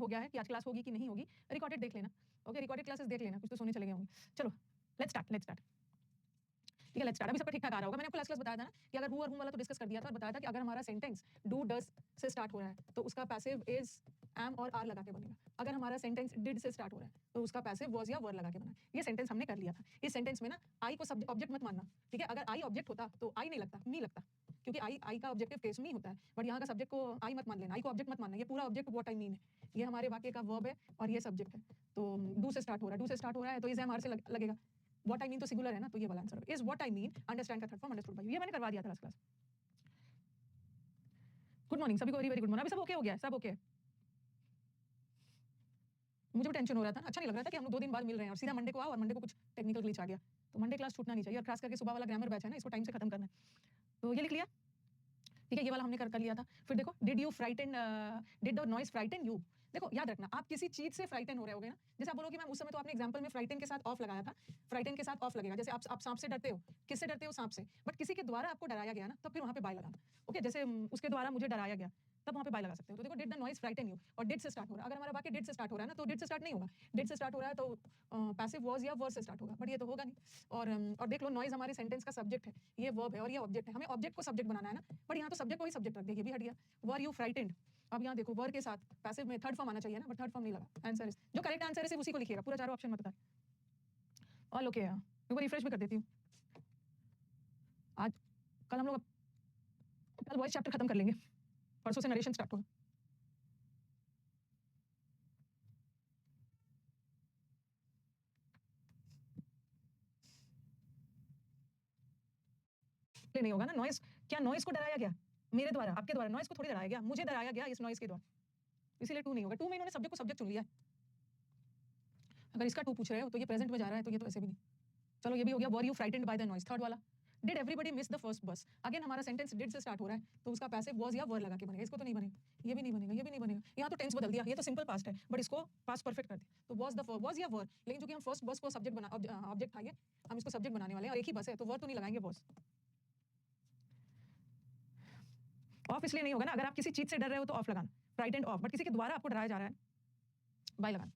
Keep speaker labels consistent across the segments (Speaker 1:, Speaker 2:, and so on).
Speaker 1: हो गया है कि आज क्लास होगी कि नहीं होगी, रिकॉर्डेड देख लेना। ओके, रिकॉर्डेड क्लासेस देख लेना, कुछ तो सोने चले गए होंगे। चलो लेट्स स्टार्ट। ठीक है, लेट्स स्टार्ट। अभी सबका ठीक ठाक आ रहा होगा। मैंने आपको लास्ट क्लास बताया था ना कि अगर हु और हुम वाला तो डिस्कस कर दिया था और बताया था कि अगर हमारा सेंटेंस डू डज से स्टार्ट हो रहा है तो उसका पैसिव इज एम और आर लगा के बनेगा। अगर हमारा सेंटेंस डिड से स्टार्ट हो रहा है तो उसका पैसिव वाज या वर लगा के बना। ये सेंटेंस हमने कर लिया था। इस सेंटेंस में ना आई को ऑब्जेक्ट मत मानना, ठीक है। अगर आई ऑब्जेक्ट होता तो आई नहीं लगता, मी लगता, क्योंकि आई का ऑब्जेक्टिव केस में ही होता है। बट यहाँ का सब्जेक्ट को आई मत मान लेना, आई को ऑब्जेक्ट मत मानना। ये पूरा ऑब्जेक्ट व्हाट आई मीन है, ये हमारे वाक्य का वर्ब है और ये सब्जेक्ट है। तो डू से स्टार्ट हो रहा है तो इज एम आर से लगेगा। व्हाट आई मीन तो सिंगुलर है ना, तो ये वाला answer is what I mean. Understand का third form understood by you, ये मैंने करवा दिया था लास्ट क्लास। गुड मॉर्निंग सभी को, वेरी वेरी गुड मॉर्निंग। अभी सब ओके हो गया, सब ओके। मुझे भी टेंशन हो रहा था, अच्छा नहीं लग रहा था कि हम लोग 2 दिन बाद मिल रहे हैं और सीधा मंडे को आओ और मंडे को कुछ टेक्निकल ग्लिच आ गया। तो मंडे क्लास छूटना नहीं चाहिए और खास करके सुबह वाला ग्रामर बैच है ना, इसको टाइम से खत्म करना है। तो ये लिख लिया, ठीक है, ये वाला हमने कर लिया था। फिर देखो, did the noise frighten you. देखो याद रखना, आप किसी चीज से फ्राइटन हो रहे होगे ना, जैसे आप बोलोगे मैम उस समय तो आपने एग्जांपल में फ्राइटन के साथ ऑफ लगाया था, फ्राइटन के साथ ऑफ लगेगा। जैसे आप सांप से डरते हो, किससे डरते हो? सांप से। बट किसी के द्वारा आपको डराया गया ना, तब फिर वहां पे बाय लगाना। ओके, जैसे उसके द्वारा मुझे डराया गया, तब वहां पे बाय लगा सकते हो। तो देखो, did the noise frighten you और डिड से स्टार्ट हो रहा है। अगर हमारा वाक्य डिड से स्टार्ट हो रहा है ना, तो डिड से स्टार्ट नहीं होगा। डिड से स्टार्ट हो रहा है तो पैसिव वाज या वर से स्टार्ट होगा, बट ये तो होगा नहीं। और देख लो, नॉइज हमारे सेंटेंस का सब्जेक्ट है, ये वर्ब है और ये ऑब्जेक्ट है। हमें ऑब्जेक्ट को सब्जेक्ट बनाना है ना, बट यहाँ तो सब्जेक्ट को ही सब्जेक्ट रख दिया, ये भी हट गया। Were you frightened. अब यहाँ देखो, वर के साथ पैसिव में थर्ड फॉर्म आना चाहिए ना, बट थर्ड फॉर्म नहीं लगा। आंसर इज, जो करेक्ट आंसर है सिर्फ उसी को लिखिएगा, पूरा चारों ऑप्शन मत बताइए। ऑल ओके है, एक बार रिफ्रेश भी कर देती हूँ। आज कल हम लोग कल वॉइस चैप्टर खत्म कर लेंगे, परसों से नरेशन स्टार्ट होगा। नहीं होगा ना नॉइज। क्या नॉइज को डराया गया मेरे द्वारा? आपके द्वारा नॉइज को थोड़ी डराया गया, मुझे डराया गया इस नॉइज के द्वारा, इसीलिए टू नहीं होगा। टू में इन्होंने सब्जेक्ट को सब्जेक्ट चुन लिया है। अगर इसका टू पूछ रहे हो तो ये प्रेजेंट में जा रहा है, तो ये तो ऐसे भी नहीं। चलो ये भी हो गया। Were you frightened by the noise, third वाला। Did everybody miss the first bus. Again हमारा सेंटेंस डिड से स्टार्ट हो रहा है तो उसका पैसिव वाज या वर लगा के बनेगा। इसको तो नहीं बनेगा, ये भी नहीं बनेगा, ये भी नहीं बनेगा। यहाँ तो टेंस बदल दिया, ये तो सिंपल पास्ट है बट इसको पास्ट परफेक्ट कर दिया। तो वाज या वर, लेकिन जो कि हम फर्स्ट बस को सब्जेक्ट बना ऑब्जेक्ट था, ये हम इसको सब्जेक्ट बनाने वाले हैं और एक ही बस है तो वर तो नहीं लगाएंगे बॉस। ऑफ इसलिए नहीं होगा ना, अगर आप किसी चीज से डर रहे हो तो ऑफ लगाना, फ्राइटेंड ऑफ। बट किसी के द्वारा आपको डराया जा रहा है, बाय लगाना।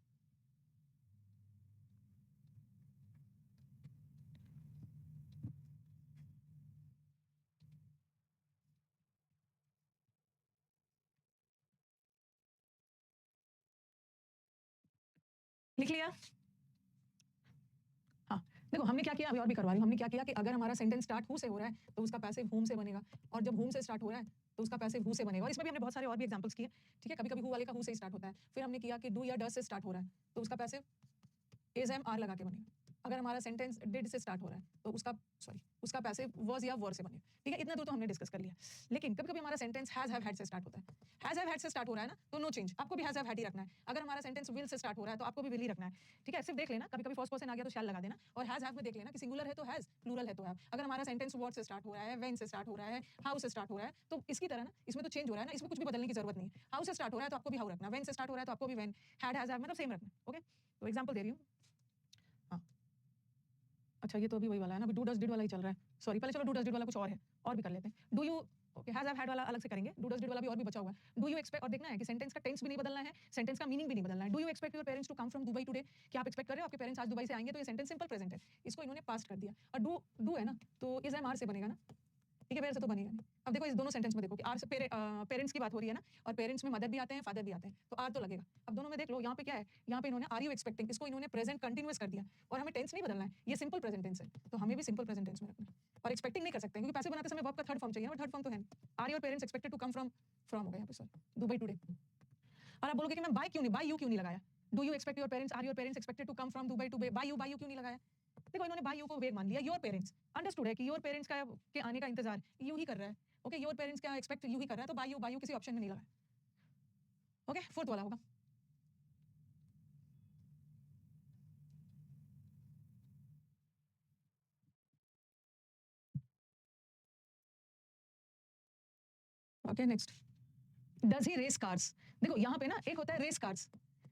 Speaker 1: लिख लिया? हाँ, देखो हमने क्या किया, अभी और भी करवा रही हूँ। हमने क्या किया कि अगर हमारा सेंटेंस स्टार्ट हु से हो रहा है तो उसका पैसिव हुम से बनेगा, और जब हुम से स्टार्ट हो रहा है तो उसका पैसिव हु से बनेगा। और इसमें भी हमने बहुत सारे और भी एग्जांपल्स किए, ठीक है। कभी कभी हु वाले का हु से ही स्टार्ट होता है। फिर हमने किया कि डू या डज से स्टार्ट हो रहा है तो उसका पैसिव इज एम आर लगा के बनेगा। अगर हमारा सेंटेंस डिड से स्टार्ट हो रहा है तो उसका पैसिव वाज या वर से बनेगा, ठीक है। इतना दूर तो हमने डिस्कस कर लिया। लेकिन कभी कभी हमारा सेंटेंस हैज हैव हैड से स्टार्ट होता है। हैज हैव हैड से स्टार्ट हो रहा है ना, तो नो चेंज, आपको भी हैज हैव हैड ही रखना है। अगर हमारा सेंटेंस विल से स्टार्ट हो रहा है तो आपको भी विल ही रखना है, ठीक है। सिर्फ देख लेना, कभी कभी फर्स्ट पर्सन आ गया तो शैल लगा देना। और हैज हैव में देख लेना कि सिंगुलर है तो हैज, प्लूरल है तो हैव। अगर हमारा सेंटेंस व्हाट से स्टार्ट हो रहा है, व्हेन से स्टार्ट हो रहा है, हाउ से स्टार्ट हो रहा है, तो इसकी तरह ना इसमें तो चेंज हो रहा है ना, इसमें कुछ भी बदलने की जरूरत नहीं है। हाउ से स्टार्ट हो रहा है तो आपको भी हाउ रखना, व्हेन से स्टार्ट हो रहा है तो आपको भी व्हेन, हैज हैव मतलब सेम रखना, ओके। तो एग्जांपल दे रही हूँ। हाँ, अच्छा ये तो अभी वही वाला है ना, अभी डू डज डिड वाला ही चल रहा है। सॉरी, पहले चलो डू डज डिड वाला कुछ और है, और भी कर लेते हैं। Do you, okay, has have had वाला अलग से करेंगे, डू डज डिड वाला भी और भी बचा हुआ है। डू यू एक्सपेक्ट, और देखना है कि सेंटेंस का टेंस भी नहीं बदलना है, सेंटेंस का मीनिंग भी नहीं बदलना है। Do you expect your parents to come from Dubai today. क्या आप एक्सपेक्ट कर रहे हो आपके पेरेंट्स आज दुबई से आएंगे? तो ये सेंटेंस सिंपल प्रेजेंट है, इसको इन्होंने पास्ट कर दिया। और डू है ना, तो इज एम आर से बनेगा ना, ठीक है, वेयर से तो बनेगा नहीं। अब देखो इस दोनों सेंटेंस में देखो कि आर से पेरेंट्स की बात हो रही है ना, और पेरेंट्स में मदर भी आते हैं, फादर भी आते हैं, तो आर तो लगेगा। अब दोनों में देख लो, यहाँ पे क्या है, यहाँ पे इन्होंने आर यू एक्सपेक्टिंग, इसको इन्होंने प्रेजेंट कंटिन्यूअस कर दिया, और हमें टेंस नहीं बदलना है, ये सिंपल प्रेजेंट टेंस है, तो हमें भी सिंपल प्रेजेंट टेंस में रखना है। और एक्सपेक्टिंग नहीं कर सकते क्योंकि पैसे बनाते समय वर्ब का थर्ड फॉर्म चाहिए ना, थर्ड फॉर्म तो है। Are your parents expected to come from हो गया यहाँ पे, सॉरी, दुबई टुडे। और आप बोलोगे कि मैं बाय क्यों नहीं, बाय यू क्यों नहीं लगाया? Do you expect your parents, are your parents expected to come from Dubai to buy you क्यों नहीं लगाया? देखो इन्होंने बाय यू को वेग मान लिया, योर पेरेंट्स अंडरस्टूड है कि योर पेरेंट्स का के आने का इंतजार यू ही कर रहा है, ओके। योर पेरेंट्स का एक्सपेक्ट यू ही कर रहा है, तो बाय यू किसी ऑप्शन में नहीं लगा, ओके। फोर्थ वाला होगा, okay. Next, does he race cars. देखो यहाँ पे ना एक होता है रेस कार्स,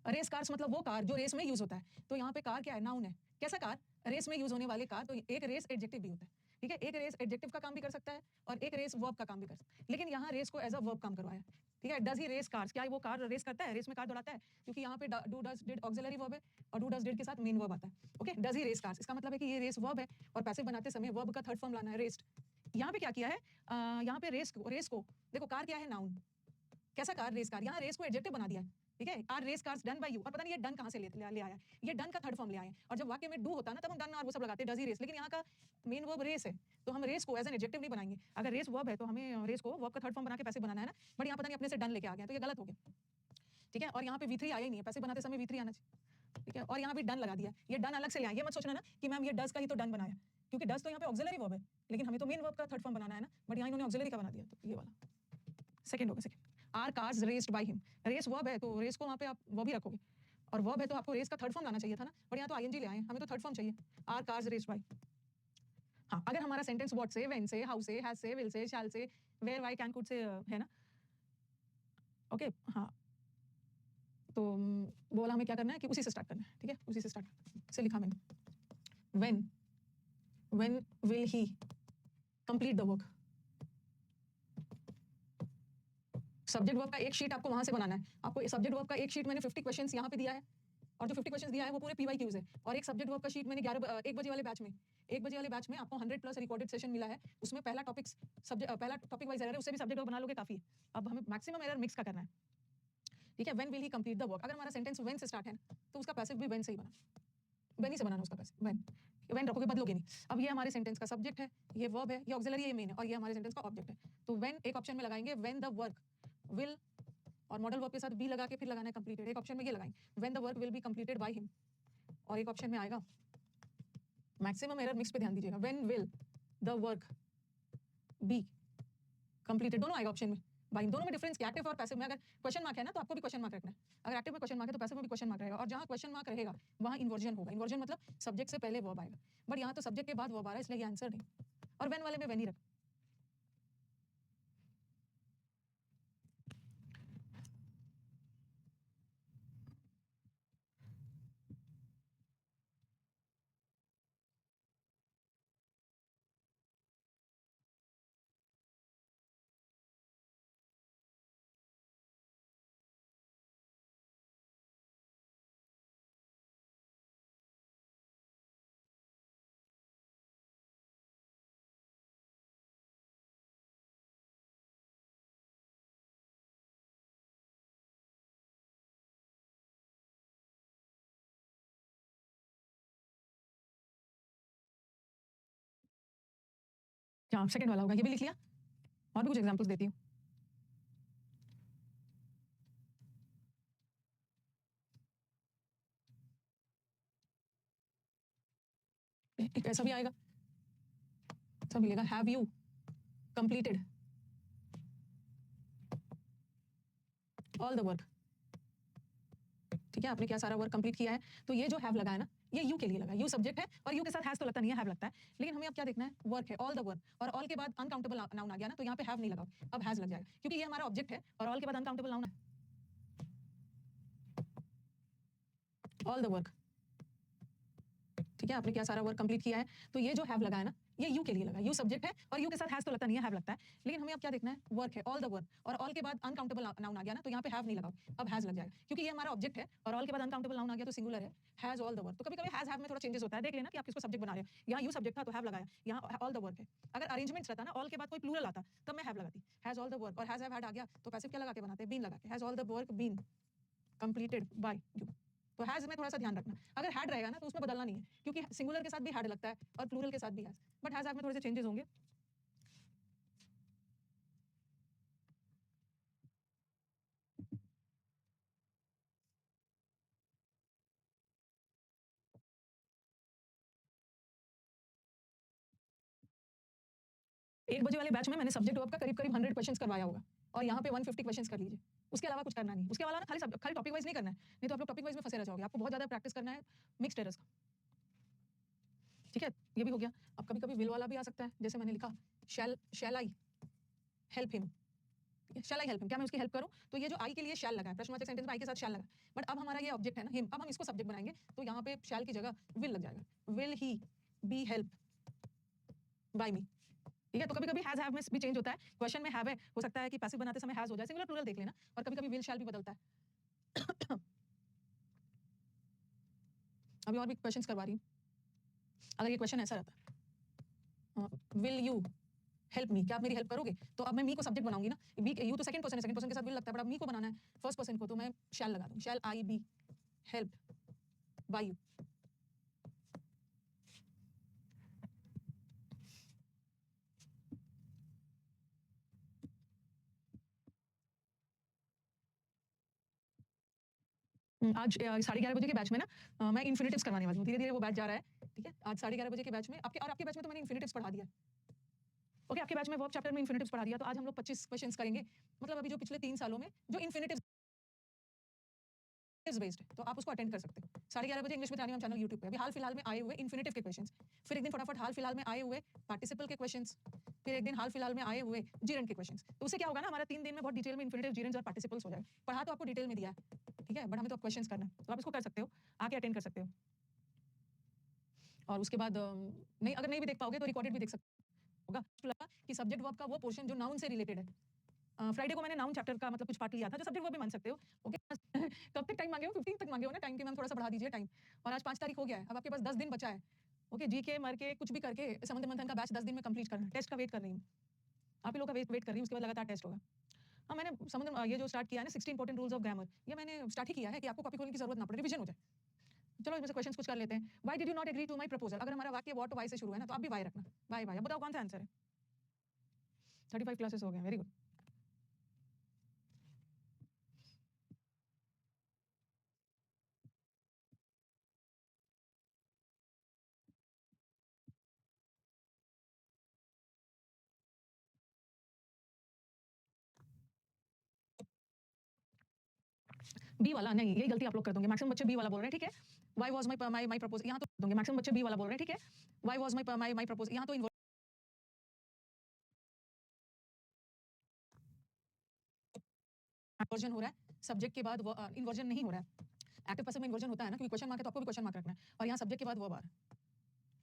Speaker 1: रेस कार्स मतलब वो कार जो रेस में यूज होता है। तो यहाँ पे कार क्या है, नाउन है। कैसा कार? रेस में यूज होने वाले कार। तो एक रेस एडजेक्टिव भी होता है, ठीक है। एक रेस एडजेक्टिव का काम भी कर सकता है और एक रेस वर्ब का काम भी कर सकता है, लेकिन यहाँ रेस को एज अ वर्ब काम करवाया। ठीक है, डज ही रेस कार्स, क्या वो कार रेस करता है, रेस में कार दौड़ाता है, क्योंकि यहाँ पे do does did auxiliary verb है और डू डज डिड के साथ मेन वर्ब आता है। Okay, does he race cars, इसका मतलब है कि ये रेस वर्ब है और पैसिव बनाते समय वर्ब का थर्ड फॉर्म लाना है, रेस्ड। यहाँ पे क्या किया है, यहाँ पे रेस को देखो, कार क्या है, नाउन, कैसा कार, रेस कार, यहाँ रेस को एडजेक्टिव बना दिया है। ठीक है, are race cars done by you, और पता नहीं ये डन कहाँ से ले आया है, ये डन का थर्ड फॉर्म ले आए हैं। और जब वाक्य में डू होता है ना, तब हम डन और वो सब लगाते हैं, डज ही रेस, लेकिन यहाँ का मेन वर्ब रेस है, तो हम रेस को एज एन एडजेक्टिव नहीं बनाएंगे। अगर रेस वर्ब है तो हमें रेस को वर्ब का थर्ड फॉर्म बना के पैसिव बनाना है ना, बट यहाँ पता नहीं अपने से डन लेके आ गया, तो ये गलत हो गया। ठीक है, और यहाँ पे V3 आया ही नहीं है, पैसिव बनाते समय V3 आना चाहिए। ठीक है, और यहाँ भी डन लगा दिया, ये डन अलग से ले आए, ये मत सोचना ना कि मैम ये डज का ही तो डन बनाया, क्योंकि डज तो यहाँ पे ऑक्सिलरी वर्ब है, लेकिन हमें तो मेन वर्ब का थर्ड फॉर्म बनाना है ना, बट यहाँ इन्होंने ऑक्सिलरी का बना दिया, तो ये वाला सेकंड होगा। Second, are cars raced by him, race verb है तो रेस को वहाँ पे आप वो भी रखोगे, और वर्ब है तो आपको रेस का थर्ड फॉर्म लाना चाहिए था ना, बट यहाँ तो आईएनजी ले आए, हमें तो थर्ड फॉर्म चाहिए, आर कार्स रेस्ड बाय। हाँ, अगर हमारा सेंटेंस व्हाट से, व्हेन से, हाउ से, हैज से, विल से, शैल से, where, why, can, could say है ना। ओके, हाँ, तो वो वाला हमें क्या करना है कि उसी से स्टार्ट करना है। ठीक है, उसी से स्टार्ट से लिखा मैंने, when will he complete the work. Subject verb का एक शीट आपको वहां से बनाना है, आपको सब्जेक्ट वर्ब का एक शीट मैंने 50 क्वेश्चंस यहाँ पे दिया है, और जो 50 क्वेश्चंस दिया है वो पूरे PYQs है, और एक सब्जेक्ट वर्ब का शीट मैंने 1 बजे वाले बैच में, 1 बजे वाले बैच में आपको 100+ रिकॉर्डेड सेशन मिला है, उसमें पहला टॉपिक वाइज एरर है, उससे भी सब्जेक्ट वर्ब बना लोगे काफी है। अब हमें मैक्सिमम एरर मिक्स का करना है। ठीक है, when will he complete the work, अगर हमारा सेंटेंस व्हेन से स्टार्ट है तो उसका पैसिव भी व्हेन से ही बना, व्हेन ही से बनाना उसका पैसिव, व्हेन रखोगे, बदलोगे नहीं। अब ये हमारे सेंटेंस का सब्जेक्ट है, ये वर्ब है, ये ऑक्सिलरी है, ये मेन है, और ये हमारे सेंटेंस का ऑब्जेक्ट है। तो व्हेन एक ऑप्शन में लगाएंगे, व्हेन द वर्क विल, और मॉडल वर्ब के साथ बी लगा के फिर लगाना है कंप्लीटेड, एक ऑप्शन में ये लगाएंगे when the work will be completed by him, और एक ऑप्शन में आएगा, मैक्सिमम एरर मिक्स पे ध्यान दीजिएगा, when will the work be completed, दोनों आएगा ऑप्शन में। बाय हिम, दोनों में डिफरेंस क्या, एक्टिव और पैसिव में अगर क्वेश्चन मार्क है ना तो आपको भी क्वेश्चन मार्क रखना है, अगर एक्टिव में क्वेश्चन मार्क है तो पैसिव में भी क्वेश्चन मार्क रहेगा, और जहां क्वेश्चन मार्क रहेगा वहां इन्वर्जन होगा, इन्वर्जन मतलब सब्जेक्ट से पहले वर्ब आएगा, बट यहाँ तो सब्जेक्ट के बाद वर्ब आ रहा है, इसलिए ये आंसर नहीं, और व्हेन वाले में व्हेन ही रख। हाँ, सेकंड वाला होगा, ये भी लिख लिया, और भी कुछ एग्जांपल्स देती हूँ। एक ऐसा भी आएगा, सब मिलेगा, have you completed all the work. ठीक है, आपने क्या सारा वर्क कंप्लीट किया है, तो ये जो हैव लगा है ना, ये यू के लिए लगा, यू सब्जेक्ट है, और यू के साथ हैज तो लगता नहीं है, हैव लगता है, लेकिन हमें अब क्या देखना है, वर्क है, ऑल द वर्क, और ऑल के बाद अनकाउंटेबल नाउन आ गया ना, तो यहाँ पे हैव नहीं लगाओ, अब हैज लग जाएगा, क्योंकि ये हमारा ऑब्जेक्ट है, और ऑल के बाद अनकाउंटेबल नाउन है, ऑल द वर्क। ठीक है, आपने क्या सारा वर्क कंप्लीट किया है, तो ये जो हैव लगा है ना, ये यू के लिए लगा, यू सब्जेक्ट है, और यू के साथ हैज तो लगता नहीं है, हैव लगता है, लेकिन हमें अब क्या देखना है, वर्क है, ऑल द वर्क, और ऑल के बाद अनकाउंटेबल नाउन आ गया ना, तो यहाँ पे हैव नहीं लगाओ, अब हैज लग जाएगा, क्योंकि ये हमारा ऑब्जेक्ट है, और ऑल के बाद अनकाउंटेबल नाउन आ गया तो सिंगुलर है, हैज ऑल द वर्क। तो कभी कभी हैज हैव में थोड़ा चेंजेस होता है, देख लेना कि आप किसको सब्जेक्ट बना रहे हो, यहाँ यू सब्जेक्ट था तो हैव लगाया, यहाँ ऑल द वर्क है। अगर अरेंजमेंट्स रहता ना, ऑल के बाद कोई प्लूरल आता तब मैं हैव लगाती, हैज ऑल द वर्क, और हैज हैव हैड आ गया तो पैसिव क्या लगा के बनाते हैं, बीन लगा के, has all the work been completed by you. तो हैज में थोड़ा सा ध्यान रखना, अगर हैड रहेगा ना तो उसमें बदलना नहीं है, क्योंकि सिंगुलर के साथ भी हैड लगता है और प्लूरल के साथ भी हैज, बट हैज हैव में थोड़े से चेंजेस होंगे। एक बजे वाले बैच में मैंने सब्जेक्ट वर्ब का करीब करीब 100 क्वेश्चंस करवाया होगा, और यहाँ पे 150 क्वेश्चंस कर लीजिए, उसके अलावा कुछ करना नहीं, उसके अलावा ना खाली टॉपिक वाइज नहीं करना है, नहीं तो आप लोग टॉपिक वाइज में फंसे रह जाओगे, आपको बहुत ज्यादा प्रैक्टिस करना है मिक्स्ड एरर्स का। ठीक है, ये भी हो गया। अब कभी कभी विल वाला भी आ सकता है, जैसे मैंने लिखा shall I help him, shall I help him, क्या मैं उसकी हेल्प करूं, तो ये जो आई के लिए शैल लगा है, प्रश्नवाचक सेंटेंस में आई के साथ शैल लगा, बट अब हमारा ये ऑब्जेक्ट है ना हिम, अब हम इसको सब्जेक्ट बनाएंगे, तो यहाँ पे शैल की जगह विल लग जाएगा, will he be help by me. ठीक है, तो कभी-कभी हैज़ हैव में भी चेंज होता है। क्वेश्चन में हैव है, हो सकता है कि पैसिव बनाते समय हैज़ हो जाए, सिंगुलर प्लूरल देख लेना और कभी-कभी विल शैल भी बदलता है। अभी और भी क्वेश्चंस करवा रही हूँ। अगर ये क्वेश्चन ऐसा रहता, विल यू हेल्प मी, क्या आप मेरी हेल्प करोगे? तो अब मैं मी को सब्जेक्ट बनाऊंगी ना, मी यू तो सेकंड पर्सन है, सेकंड पर्सन के साथ विल लगता है, बट अब मी को बनाना है फर्स्ट पर्सन को, तो मैं शैल लगा दूं, शैल आई बी हेल्प बाय यू। आज 11:30 बजे के बैच में ना मैं इन्फिनिटिव्स करवाने वाली हूँ, धीरे-धीरे वो बैच जा रहा है, ठीक है? आज 11:30 बजे के बैच में आपके बैच में तो मैंने इन्फिनिटिव्स पढ़ा दिया है। ओके, आपके बैच में वर्ब चैप्टर में इन्फिनिटिव्स पढ़ा दिया, तो आज हम लोग 25 क्वेश्चंस करेंगे। मतलब अभी जो पिछले 3 सालों में जो इन्फिनिटिव्स बेस्ड है, तो आप उसको अटेंड कर सकते हो। 11:30 बजे English with Rani ma'am channel YouTube पे। अभी हाल फिलहाल में आए हुए इन्फिनिटिव के क्वेश्चंस, फिर एक दिन फटाफट हाल फिलहाल में आए हुए पार्टिसिपल के क्वेश्चंस, फिर एक दिन हाल फिलहाल में आए हुए जीरेंड के क्वेश्चंस। तो उससे क्या होगा ना, हमारा 3 दिन में बहुत डिटेल में इन्फिनिटिव, जीरेंड्स और पार्टिसिपल्स हो जाएगा। पढ़ा तो आपको डिटेल में दिया है, ठीक है, बट हमें तो अब क्वेश्चंस करना है, तो आप इसको कर सकते हो, आके अटेंड कर सकते हो। और उसके बाद नहीं, अगर नहीं भी देख पाओगे तो रिकॉर्डेड भी देख सकते होगा। लगा कि सब्जेक्ट वर्ब का वो पोर्शन जो नाउन से रिलेटेड है। फ्राइडे को मैंने नाउन चैप्टर का मतलब कुछ पार्ट लिया था, जो सब्जेक्ट वर्ब भी मान सकते हो। ओके, कब तक टाइम मांगे हो? 15 तक मांगे हो ना टाइम, की मैम थोड़ा सा बढ़ा दीजिए टाइम। और आज 5 तारीख हो गया है, अब आपके पास 10 दिन बचा है। ओके, जीके मर के कुछ भी करके समुद्र मंथन का बैच 10 दिन में कंप्लीट करना है। टेस्ट का वेट कर रही हूँ, आप ही लोग का वेट कर रही हूँ, उसके बाद लगातार टेस्ट होगा। हाँ, मैंने ये जो स्टार्ट किया है ना 60 इंपॉर्टेंट रूल्स ऑफ ग्रामर, ये मैंने स्टार्ट ही किया है कि आपको कॉपी खोलने की जरूरत ना पड़े, रिविजन हो जाए। चलो इसमें से क्वेश्चंस कुछ कर लेते हैं। Why did you not agree to my proposal? अगर हमारा वाक्य व्हाट वाई से शुरू है ना, तो आप भी वाई रखना, वाई वाई। अब बताओ कौन सा आंसर है? 35 क्लासेस हो गए, वेरी गुड। बी वाला नहीं, यही गलती आप लोग कर दोगे। मैक्सिमम बच्चे बी वाला बोल रहे हैं, ठीक है। व्हाई वाज माय प्रपोजल, यहाँ तो दोगे। मैक्सिमम बच्चे बी वाला बोल रहे हैं, ठीक है। व्हाई वाज माय प्रपोजल, यहाँ तो इन्वर्जन हो रहा है, सब्जेक्ट के बाद इन्वर्जन नहीं हो रहा है। एक्टिव पैसिव में इन्वर्जन होता है ना, क्योंकि क्वेश्चन मार्क है तो आपको भी क्वेश्चन मार्क रखना है, और यहाँ सब्जेक्ट के बाद वर्ब आ रहा है,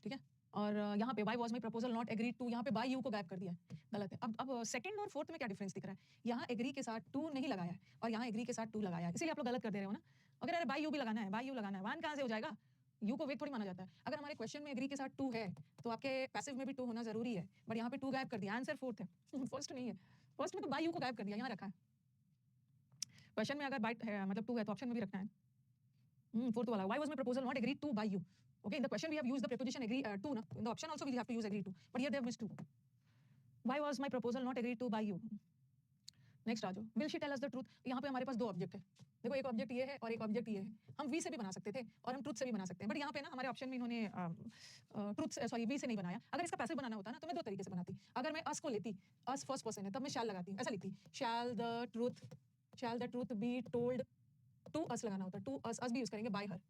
Speaker 1: ठीक है। और यहाँ पे why was my proposal not agreed to, यहाँ पे बाय यू को गायब कर दिया है, गलत है। अब सेकंड और फोर्थ में क्या डिफरेंस दिख रहा है? यहाँ एग्री के साथ टू नहीं लगाया है, और यहाँ एग्री के साथ टू लगाया है, इसीलिए आप लोग गलत कर दे रहे हो ना। अगर अरे बाय यू भी लगाना है, बाय यू लगाना है, वन कहाँ से हो जाएगा? यू को वेट थोड़ी माना जाता है। अगर हमारे क्वेश्चन में एग्री के साथ टू है, तो आपके पैसिव में भी टू होना जरूरी है, बट यहाँ पे टू गायब कर दिया, आंसर फोर्थ है। फर्स्ट नहीं है, फर्स्ट में तो बाय यू को गायब कर दिया, यहाँ रखा है। क्वेश्चन में अगर बाय है मतलब टू है, तो ऑप्शन में भी रखना है। Fourth वाला, why was my proposal not agreed to by you? Okay, in the question we have used the preposition agree to na. In the option also we have to use agree to, but here they have missed to. Why was my proposal not agreed to by you? Next आ जाओ, will she tell us the truth. यहाँ पे हमारे पास दो object है, देखो एक object ये है और एक ऑब्जेक्ट ये है। हम वी से भी बना सकते थे और हम ट्रूथ से भी बना सकते हैं, बट यहाँ पे ना हमारे ऑप्शन में इन्होंने ट्रूथ सॉरी वी से नहीं बनाया। अगर इसका पैसिव बनाना होता ना, तो मैं दो तरीके से बनाती। अगर मैं अस को लेती, अस फर्स्ट पर्सन है, तब मैं शैल लगाती, ऐसा लिखती, shall the truth be told to us लगाना होता, टू अस भी यूज करेंगे, बाय हर,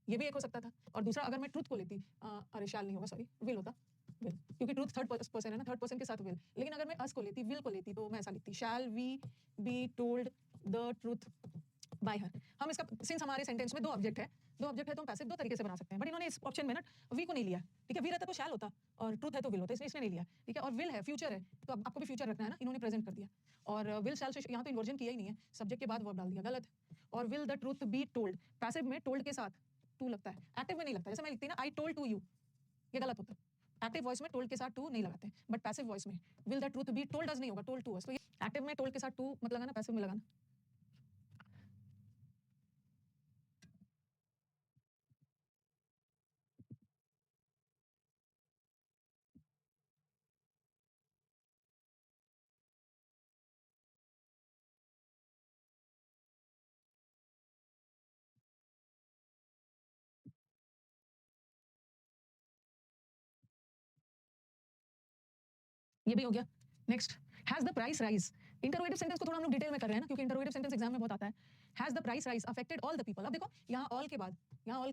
Speaker 1: ये भी एक हो सकता था। और दूसरा अगर मैं ट्रूथ को लेती, अरे शैल नहीं होगा, सॉरी विल होता, विल, क्योंकि ट्रूथ थर्ड पर्सन है ना, थर्ड पर्सन के साथ विल। लेकिन अगर मैं अस को लेती, विल को लेती, तो मैं ऐसा लिखती, shall we be told the truth by her. हम इसका, सिंस हमारे सेंटेंस में दो ऑब्जेक्ट है तो हम पैसिव दो तरीके से बना सकते हैं, बट इन्होंने इस ऑप्शन में ना वी को नहीं लिया, ठीक है। वी रहता तो शैल होता और ट्रूथ है तो विल होता, इसने नहीं लिया, ठीक है। और विल है, फ्यूचर है, तो अब आपको भी फ्यूचर रखना है ना, इन्होंने प्रेजेंट कर दिया। और विल शैल से यहाँ तो इन्वर्जन किया ही नहीं है, सब्जेक्ट के बाद वर्ब डाल दिया, गलत है। और will the truth be told, passive में टोल्ड के साथ टू लगता है, एक्टिव में नहीं लगता। जैसे मैं लिखती ना आई टोल्ड टू यू, ये गलत होता है। एक्टिव वॉइस में टोल्ड के साथ टू नहीं लगाते, बट पैसिव वॉइस में will the truth be told us नहीं होगा, टोल्ड टू अस। तो ये एक्टिव में टोल्ड के साथ टू मत लगाना, पैसिव में लगाना। ये भी हो गया। Next, has the price rise. Interrogative sentence को थोड़ा हम लोग डिटेल में कर रहे हैं ना, क्योंकि इंटरोगेटिव सेंटेंस एग्जाम में बहुत आता है। Has the price rise affected all the people. अब देखो यहाँ ऑल के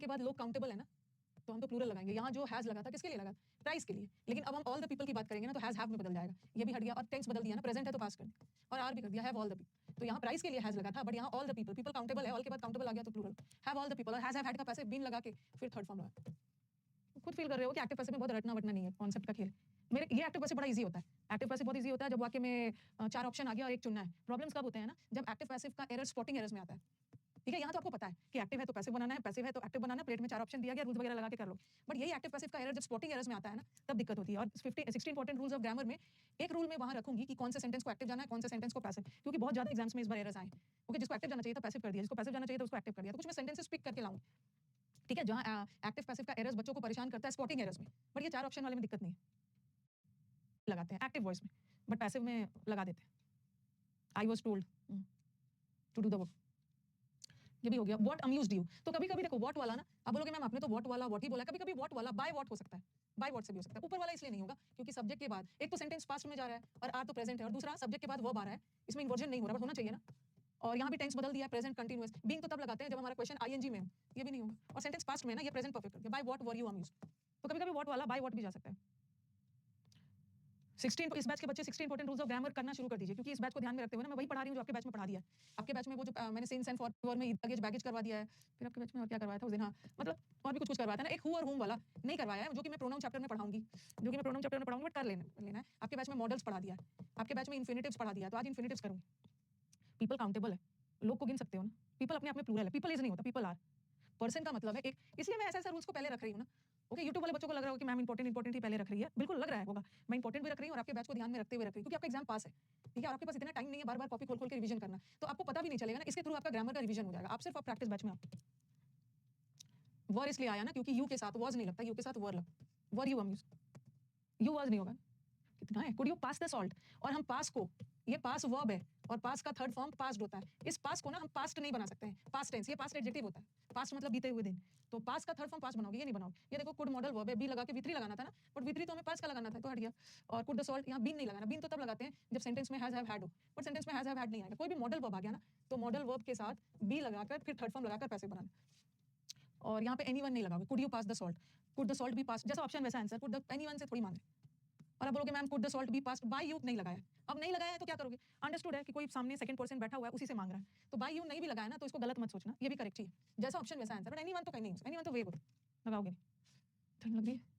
Speaker 1: बाद लोग काउंटेबल है ना, तो हम तो प्लूरल लगाएंगे। यहाँ जो हैज लगा था किसके लिए लगा? प्राइस के लिए। लेकिन अब हम ऑल द पीपल की बात करेंगे ना, तो हैज हैव में बदल जाएगा, ये भी हट गया। और टेंस बदल दिया ना, प्रेजेंट है तो पास्ट कर दिया, और आर भी कर दिया, हैव ऑल द पीपल। तो यहाँ प्राइस के लिए हैज लगा था, बट यहाँ all the people, people countable है, ऑल के बाद काउंटेबल आ गया तो plural, have all the people. और हैज हैव हैड का पैसिव बीन लगा के फिर थर्ड फॉर्म लगा। खुद फील कर रहे हो कि एक्टिव पैसिव में बहुत रटना वटना नहीं है, कॉन्सेप्ट का खेल। मेरे ये एक्टिव पैसिव बड़ा इजी होता है। एक्टिव पैसिव बहुत इजी होता है जब वाक्य में 4 ऑप्शन आ गया और एक चुनना है। प्रॉब्लम्स कब होते हैं ना, जब एक्टिव पैसिव का एरर स्पॉटिंग एरर्स में आता है। ठीक है, यहाँ तो आपको पता है कि एक्टिव है तो पैसिव बनाना है, पैसिव है तो एक्टिव बनाना है, प्लेट में 4 ऑप्शन दिया गया, रूल्स वगैरह लगा के कर लो। बट यही एक्टिव पैसिव का एरर जब स्पॉटिंग एरर्स में आता है ना, तब दिक्कत होती है। और 16 इंपॉर्टेंट रूल्स ऑफ ग्रामर में एक रूल मैं वहाँ रखूंगी कि कौन से सेंटेंस को एक्टिव जाना है, कौन से सेंटेंस को पैसिव, क्योंकि बहुत ज्यादा एग्जाम्स में इस बार एरर्स आए। ओके, जिसको एक्टिव जाना चाहिए था पैसिव कर दिया, जिसको पैसिव जाना चाहिए था उसको एक्टिव कर दिया। तो कुछ मैं सेंटेंसेस पिक करके लाऊंगी, ठीक है, जहाँ एक्टिव पैसिव का एरर्स बच्चों को परेशान करता है स्पॉटिंग एरर्स में। बट ये 4 ऑप्शन वाले में दिक्कत नहीं है, लगाते हैं एक्टिव वॉइस में, बट पैसिव में लगा देते हैं। I was told to do the work, ये भी हो गया। व्हाट अम्यूज्ड यू, तो कभी कभी देखो व्हाट वाला ना, आप बोलोगे मैम आपने तो व्हाट वाला व्हाट ही बोला, कभी कभी व्हाट वाला बाय व्हाट हो सकता है, बाय व्हाट से भी हो सकता है। ऊपर वाला इसलिए नहीं होगा क्योंकि सब्जेक्ट के बाद एक तो सेंटेंस पास्ट में जा रहा है और आर तो प्रेजेंट है, और दूसरा सब्जेक्ट के बाद वर्ब आ रहा है, इसमें इन्वर्जन नहीं हो रहा, बट होना चाहिए ना। और यहाँ भी टेंस बदल दिया, प्रेजेंट कंटीन्यूअस। बीइंग तो तब लगाते हैं जब हमारा क्वेश्चन आईएनजी में हो, ये भी नहीं होगा। और सेंटेंस पास्ट में ना, ये प्रेजेंट परफेक्ट कर दिया, by what were you amused, तो कभी कभी व्हाट वाला बाय व्हाट भी जा सकता है। 16 इस बैच के बच्चे 16 इंपॉर्टेंट रूल्स ऑफ ग्रामर करना शुरू कर दीजिए, क्योंकि इस बैच को ध्यान में रखते हुए ना मैं वही पढ़ा रही हूँ जो आपके बैच में पढ़ा दिया है। आपके बैच में वो जो मैंने सेंस एंड फॉर में बैगेज करवा दिया है, फिर आपके बैच में और क्या करवाया था उस दिन, हाँ मतलब और भी कुछ करवाया था ना, एक हु और हुम वाला नहीं करवाया है, जो कि मैं प्रोनाउन चैप्टर में पढ़ाऊंगी, बट कर लेना है। आपके बैच में मॉडल्स पढ़ा दिया है, आपके बैच में इन्फिनिटिव्स पढ़ा दिया है, तो आज इन्फिनिटिव्स करूंगी। पीपल काउंटेबल है, लोग को गिन सकते हो ना, पीपल अपने आप में प्लूरल है, पीपल इज नहीं होता, पीपल आर। पर्सन का मतलब है एक, इसलिए मैं ऐसे रूल्स को पहले रख रही हूँ ना। ओके, यूट्यूब वाले बच्चों को लग रहा होगा कि मैम इंपॉर्टेंट ही पहले रख रही है, बिल्कुल लग रहा है होगा, मैं इंपॉर्टेंट भी रख रही हूँ और आपके बैच को ध्यान में रखते हुए रख रही हूँ, क्योंकि आपका एग्जाम पास है, ठीक है, और आपके पास इतना टाइम नहीं है बार बार कॉपी खोल खोल के रिवीजन करना, तो आपको पता भी नहीं चलेगा ना, इसके थ्रू आपका ग्रामर का रिवीजन हो जाएगा। आप सिर्फ प्रैक्टिस बैच में आप वर इसलिए आया ना क्योंकि यू के साथ वॉज नहीं लगता, यू के साथ वर लग, were you amuse, you was नहीं होगा, कितना है, could you pass the salt, और हम पास को, ये पास वर्ब है और पास का थर्ड फॉर्म पास्ट होता है, इस पास को ना हम पास्ट नहीं बना सकते हैं, पास्ट टेंस, ये पास्ट एडजेक्टिव होता है, पास्ट मतलब बीते हुए दिन, तो पास का थर्ड फॉर्म पास बनाओगे, ये नहीं बनाओगे। ये देखो कुड मॉडल वर्ब है, बी लगा के वी3 लगाना था ना, बट वी3 तो हमें पास का लगाना था तो हट गया। और कुड द सॉल्ट, यहाँ बीन नहीं लगाना, बीन तो तब लगाते हैं जब सेंटेंस में हैज हैव हैड हो, बट सेंटेंस में हैज हैव हैड नहीं आएगा। कोई भी मॉडल वर्ब आ गया ना, तो मॉडल वर्ब के साथ बी लगाकर फिर थर्ड फॉर्म लगाकर पैसे बनाना, और यहाँ पे एनीवन नहीं लगाओगे। Could you pass the salt, could the salt be pass, जैसा ऑप्शन वैसा आंसर, कुड द एनीवन से थोड़ी मांगे। और अब बोलोगे ma'am could the salt be passed, by you नहीं लगाया, अब नहीं लगाया है तो क्या करोगे, अंडरस्टूड है कि कोई सामने सेकंड पर्सन बैठा हुआ है उसी से मांग रहा है, तो बाय यू नहीं भी लगाया ना तो इसको गलत मत सोचना, ये भी करेक्ट ही है, जैसा ऑप्शन वैसा आंसर, बट एनीवन तो कहीं नहीं, एनीवन तो वेग होता है, लगाओगे नहीं। ठंड लग रही है,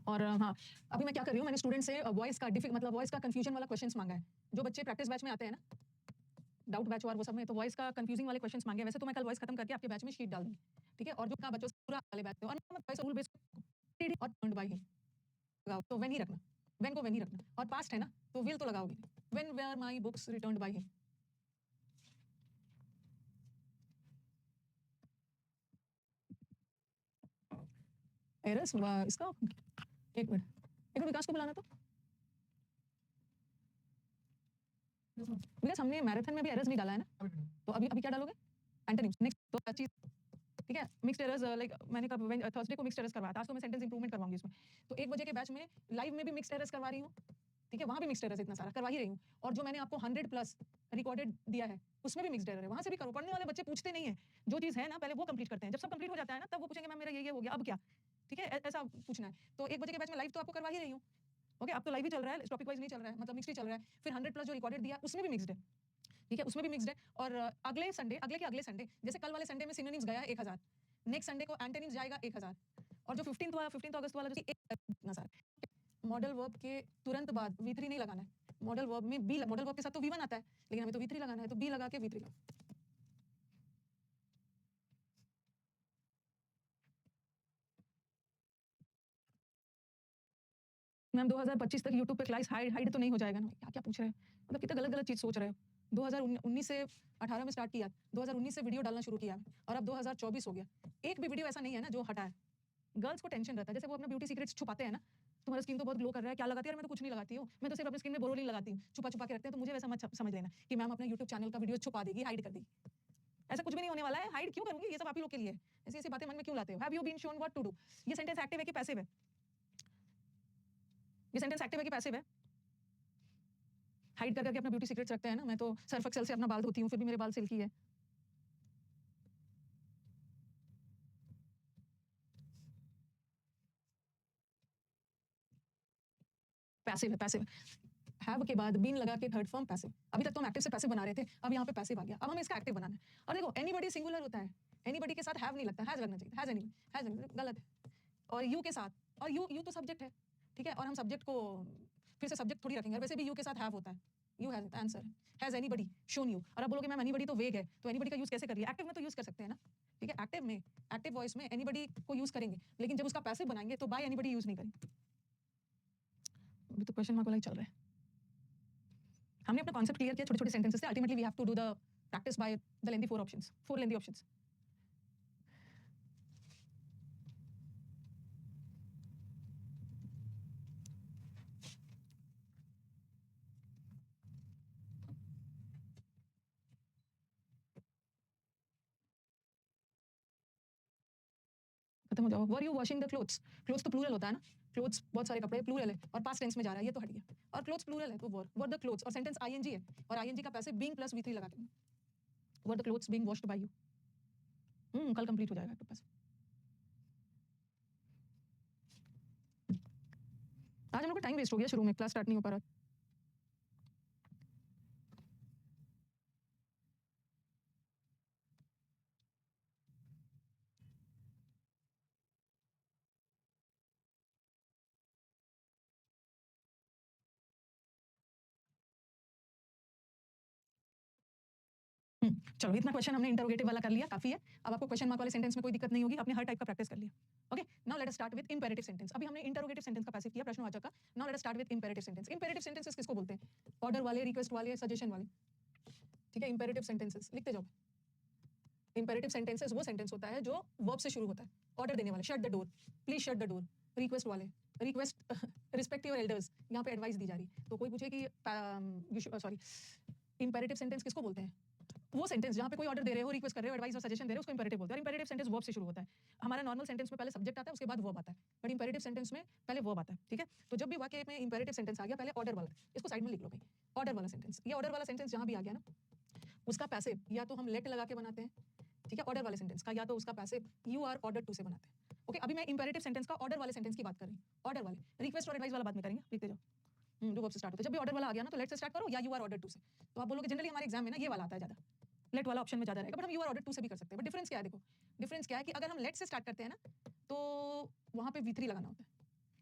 Speaker 1: और हाँ अभी मैं क्या कर रही हूँ, मैंने स्टूडेंट से वॉइस का मतलब वॉइस का कंफ्यूजन वाला क्वेश्चंस मांगा है, जो बच्चे प्रैक्टिस बैच में आते हैं ना, डाउट बैच और वो सब में, तो वॉइस का कंफ्यूजिंग वाले क्वेश्चंस मांगे। वैसे तो मैं कल वॉइस खत्म करके आपके बैच में शीट डाल दूंगी, ठीक है, और जो बच्चों से पूरा वाले बैच और वॉइस रूल बेस्ड और अर्नड बाय हिम लगाओ, तो व्हेन ही रखना, व्हेन को व्हेन ही रखना, और पास्ट है ना तो विल तो लगाओगे, when were my books returned by him. Errors इसका एक मिनट विकास को बुलाना, तो विकास हमने मैराथन में भी एरर्स नहीं डाला है ना, तो अभी अभी क्या डालोगे, एंटोनिम्स नेक्स्ट, तो चीज ठीक है, मिक्स्ड एरर्स लाइक मैंने कब थर्सडे को मिक्स्ड एरर्स करवाया था, आज तो मैं सेंटेंस इंप्रूवमेंट करवाऊंगी इसमें, तो 1 बजे के बैच में लाइव में भी मिक्स्ड एरर्स करवा रही हूँ, ठीक है, वहाँ भी मिक्स्ड एरर्स इतना सारा करवा ही रही हूँ, और जो मैंने आपको 100+ रिकॉर्डेड दिया है उसमें भी मिक्स्ड एरर है, वहाँ से भी करो। पढ़ने वाले बच्चे पूछते नहीं है, जो चीज़ है ना पहले वो कंप्लीट करते हैं, जब सब कंप्लीट हो जाता है ना तब वो पूछेंगे मैम मेरा ये हो गया अब क्या, ठीक है, ऐसा पूछना है। तो 1 बजे के बैच में लाइव तो आपको करवा ही रही हूँ, ओके, अब तो लाइव ही चल रहा है, टॉपिक वाइज नहीं चल रहा है, मतलब मिक्स्ड ही चल रहा है, फिर 100+ जो रिकॉर्डेड दिया उसमें भी मिक्स्ड है, ठीक है, उसमें भी मिक्स्ड है। और अगले संडे, अगले के अगले संडे, जैसे कल वाले संडे में सिनोनिम्स गया 1000, नेक्स्ट संडे को एंटोनिम्स जाएगा 1000, और जो 15 अगस्त वाला जो इतना सारा मॉडल वर्ब के तुरंत बाद V3 नहीं लगाना है, मॉडल वर्ब में बी, मॉडल वर्ब के साथ तो V1 आता है, लेकिन हमें तो V3 लगाना है, तो बी लगा के V3 लगाओ। मैम 2025 तक यूट्यूब पे क्लास हाइड तो नहीं हो जाएगा ना, क्या क्या पूछ रहे हो, मतलब कितना गलत गलत चीज़ सोच रहे हो। 2019 से 18 में स्टार्ट किया, 2019 से वीडियो डालना शुरू किया, और अब 2024 हो गया, एक भी वीडियो ऐसा नहीं है ना जो हटा है। गर्ल्स को टेंशन रहता है, जैसे वो अपना ब्यूटी सीक्रेट्स छुपाते हैं ना, तुम्हारा स्किन तो बहुत ग्लो कर रहा है, क्या लगाती है, मैं तो कुछ नहीं लगाती हूँ, मैं तो सिर्फ अपनी स्किन में बोरोलिन लगाती हूँ, छुपा छुपा के रखते हैं, तो मुझे वैसा मत समझ लेना कि मैम अपना यूट्यूब चैनल का वीडियो छुपा देगी, हाइड कर देगी, ऐसा कुछ भी नहीं होने वाला है। हाइड क्यों करूंगी, ये सब आप ही लोग के लिए, ऐसी ऐसी बातें मन में क्यों लाते हो। Have you been shown what to do, ये सेंटेंस एक्टिव है कि पैसिव है, ये सेंटेंस एक्टिव है कि पैसिव है। हाइड कर करके अपना ब्यूटी सीक्रेट्स रखते हैं ना, मैं तो सर्फ एक्सेल से अपना बाल धोती हूँ, फिर भी मेरे बाल सिल्की है। पैसिव है, पैसिव हैव के बाद बीन लगा के थर्ड फॉर्म पैसिव। अभी तक तो हम एक्टिव से पैसिव बना रहे थे, अब यहाँ पे पैसिव आ गया, अब हमें इसका एक्टिव बनाना है। और देखो एनीबॉडी सिंगुलर होता है, एनीबॉडी के साथ हैव नहीं लगता, हैज लगना चाहिए, हैज एनी, हैज गलत है। और यू के साथ, और यू तो सब्जेक्ट है, ठीक है, और हम सब्जेक्ट को फिर से सब्जेक्ट थोड़ी रखेंगे, वैसे भी यू के साथ हैव होता है, you has answer, has anybody shown you. और अब बोलोगे मैम एनीबॉडी तो वेग है, तो एनीबॉडी का यूज कैसे करिए? एक्टिव में तो यूज कर सकते हैं ना, ठीक है, एक्टिव में, एक्टिव वॉइस में एनीबॉडी को यूज करेंगे, लेकिन जब उसका पैसिव बनाएंगे तो बाय एनीबॉडी यूज नहीं करेंगे। अभी तो क्वेश्चन मार्क वाला ही चल रहा है। हमने अपना कॉन्सेप्ट क्लियर किया छोटे छोटे सेंटेंसेस से। Ultimately we have to do the practice by the lengthy for lengthy options. खत्म हो जाओ। Were you washing the clothes? Clothes तो प्लूरल होता है ना, क्लोथ्स बहुत सारे कपड़े प्लूरल है, और पास्ट टेंस में जा रहा है, ये तो हट गया। और क्लोथ्स प्लूरल है तो वर द क्लोथ्स, और सेंटेंस आईएनजी है, और आईएनजी का पैसिव बीइंग प्लस वी3 लगा के, were the clothes being washed bye you. कल कंप्लीट हो जाएगा पैसिव। आज हम लोग का टाइम वेस्ट हो गया, शुरू में क्लास स्टार्ट नहीं हो पा रहा। चलो इतना क्वेश्चन हमने इंटरोगेटिव वाला कर लिया, काफी है। अब आपको क्वेश्चन मार्क वाले सेंटेंस में कोई दिक्कत नहीं होगी, आपने हर टाइप का प्रैक्टिस कर लिया। Okay, now let us start with imperative sentence. अभी हमने इंटरोगेटिव सेंटेंस का पैसिव किया, प्रश्नवाचक का। Now let us start with imperative sentence. Imperative sentences किसको बोलते हैं? ऑर्डर वाले, रिक्वेस्ट वाले, सजेशन वाले, ठीक है। इंपेरेटिव सेंटेंसेस लिखते जाओ। इंपेरेटिव सेंटेंसेस वो सेंटेंस होता है जो वर्ब से शुरू होता है, ऑर्डर देने वाले, shut the door, please shut the door. Request वाले, रिक्वेस्ट रिस्पेक्ट योर एल्डर्स, यहाँ पे एडवाइस दी जा रही। तो कोई पूछे कि सॉरी इंपेरेटिव सेंटेंस किसको बोलते हैं? वो सेंटेंस जहाँ पे कोई ऑर्डर दे रहे हो, रिक्वेस्ट कर रहे हो, एडवाइस और सजेशन दे रहे हो, उसको इंपेरेटिव बोलते हैं। और इंपेरेटिव सेंटेंस वर्ब से शुरू होता है। हमारा नॉर्मल सेंटेंस में पहले सब्जेक्ट आता है, उसके बाद वर्ब आता है, बट इंपेरेटिव सेंटेंस में पहले वर्ब आता है, ठीक है। तो जब भी वाक्य में इंपेरेटिव सेंटेंस आ गया, पहले ऑर्डर वाला, इसको साइड में लिख लो भाई, ऑर्डर वाला सेंटेंस। ये ऑर्डर वाला सेंटेंस जहाँ भी आ गया ना, उसका पैसिव या तो हम लेट लगा के बनाते हैं, ठीक है, ऑर्डर वाले सेंटेंस का, या तो उसका passive you are order to से बनाते हैं। ओके, अभी मैं इंपेरेटिव सेंटेंस का ऑर्डर वाले सेंटेंस की बात कर रही हूँ, ऑर्डर वाले। रिक्वेस्ट और एडवाइस वाला बाद में करेंगे, लिखते जाओ। जो वर्ब से स्टार्ट होता है, जब भी ऑर्डर वाला आ गया ना, तो लेट से स्टार्ट करो या यू आर ऑर्डर टू से। तो आप बोलोगे जनरली हमारे एग्जाम में ना ये वाला आता है ज्यादा, लेट वाला ऑप्शन में ज्यादा रहेगा, बट हम यू आर ऑर्डर टू से भी कर सकते हैं। बट डिफरेंस क्या है? देखो डिफरेंस क्या है कि अगर हम लेट से स्टार्ट करते हैं ना, तो वहां पे वी3 लगाना होता है।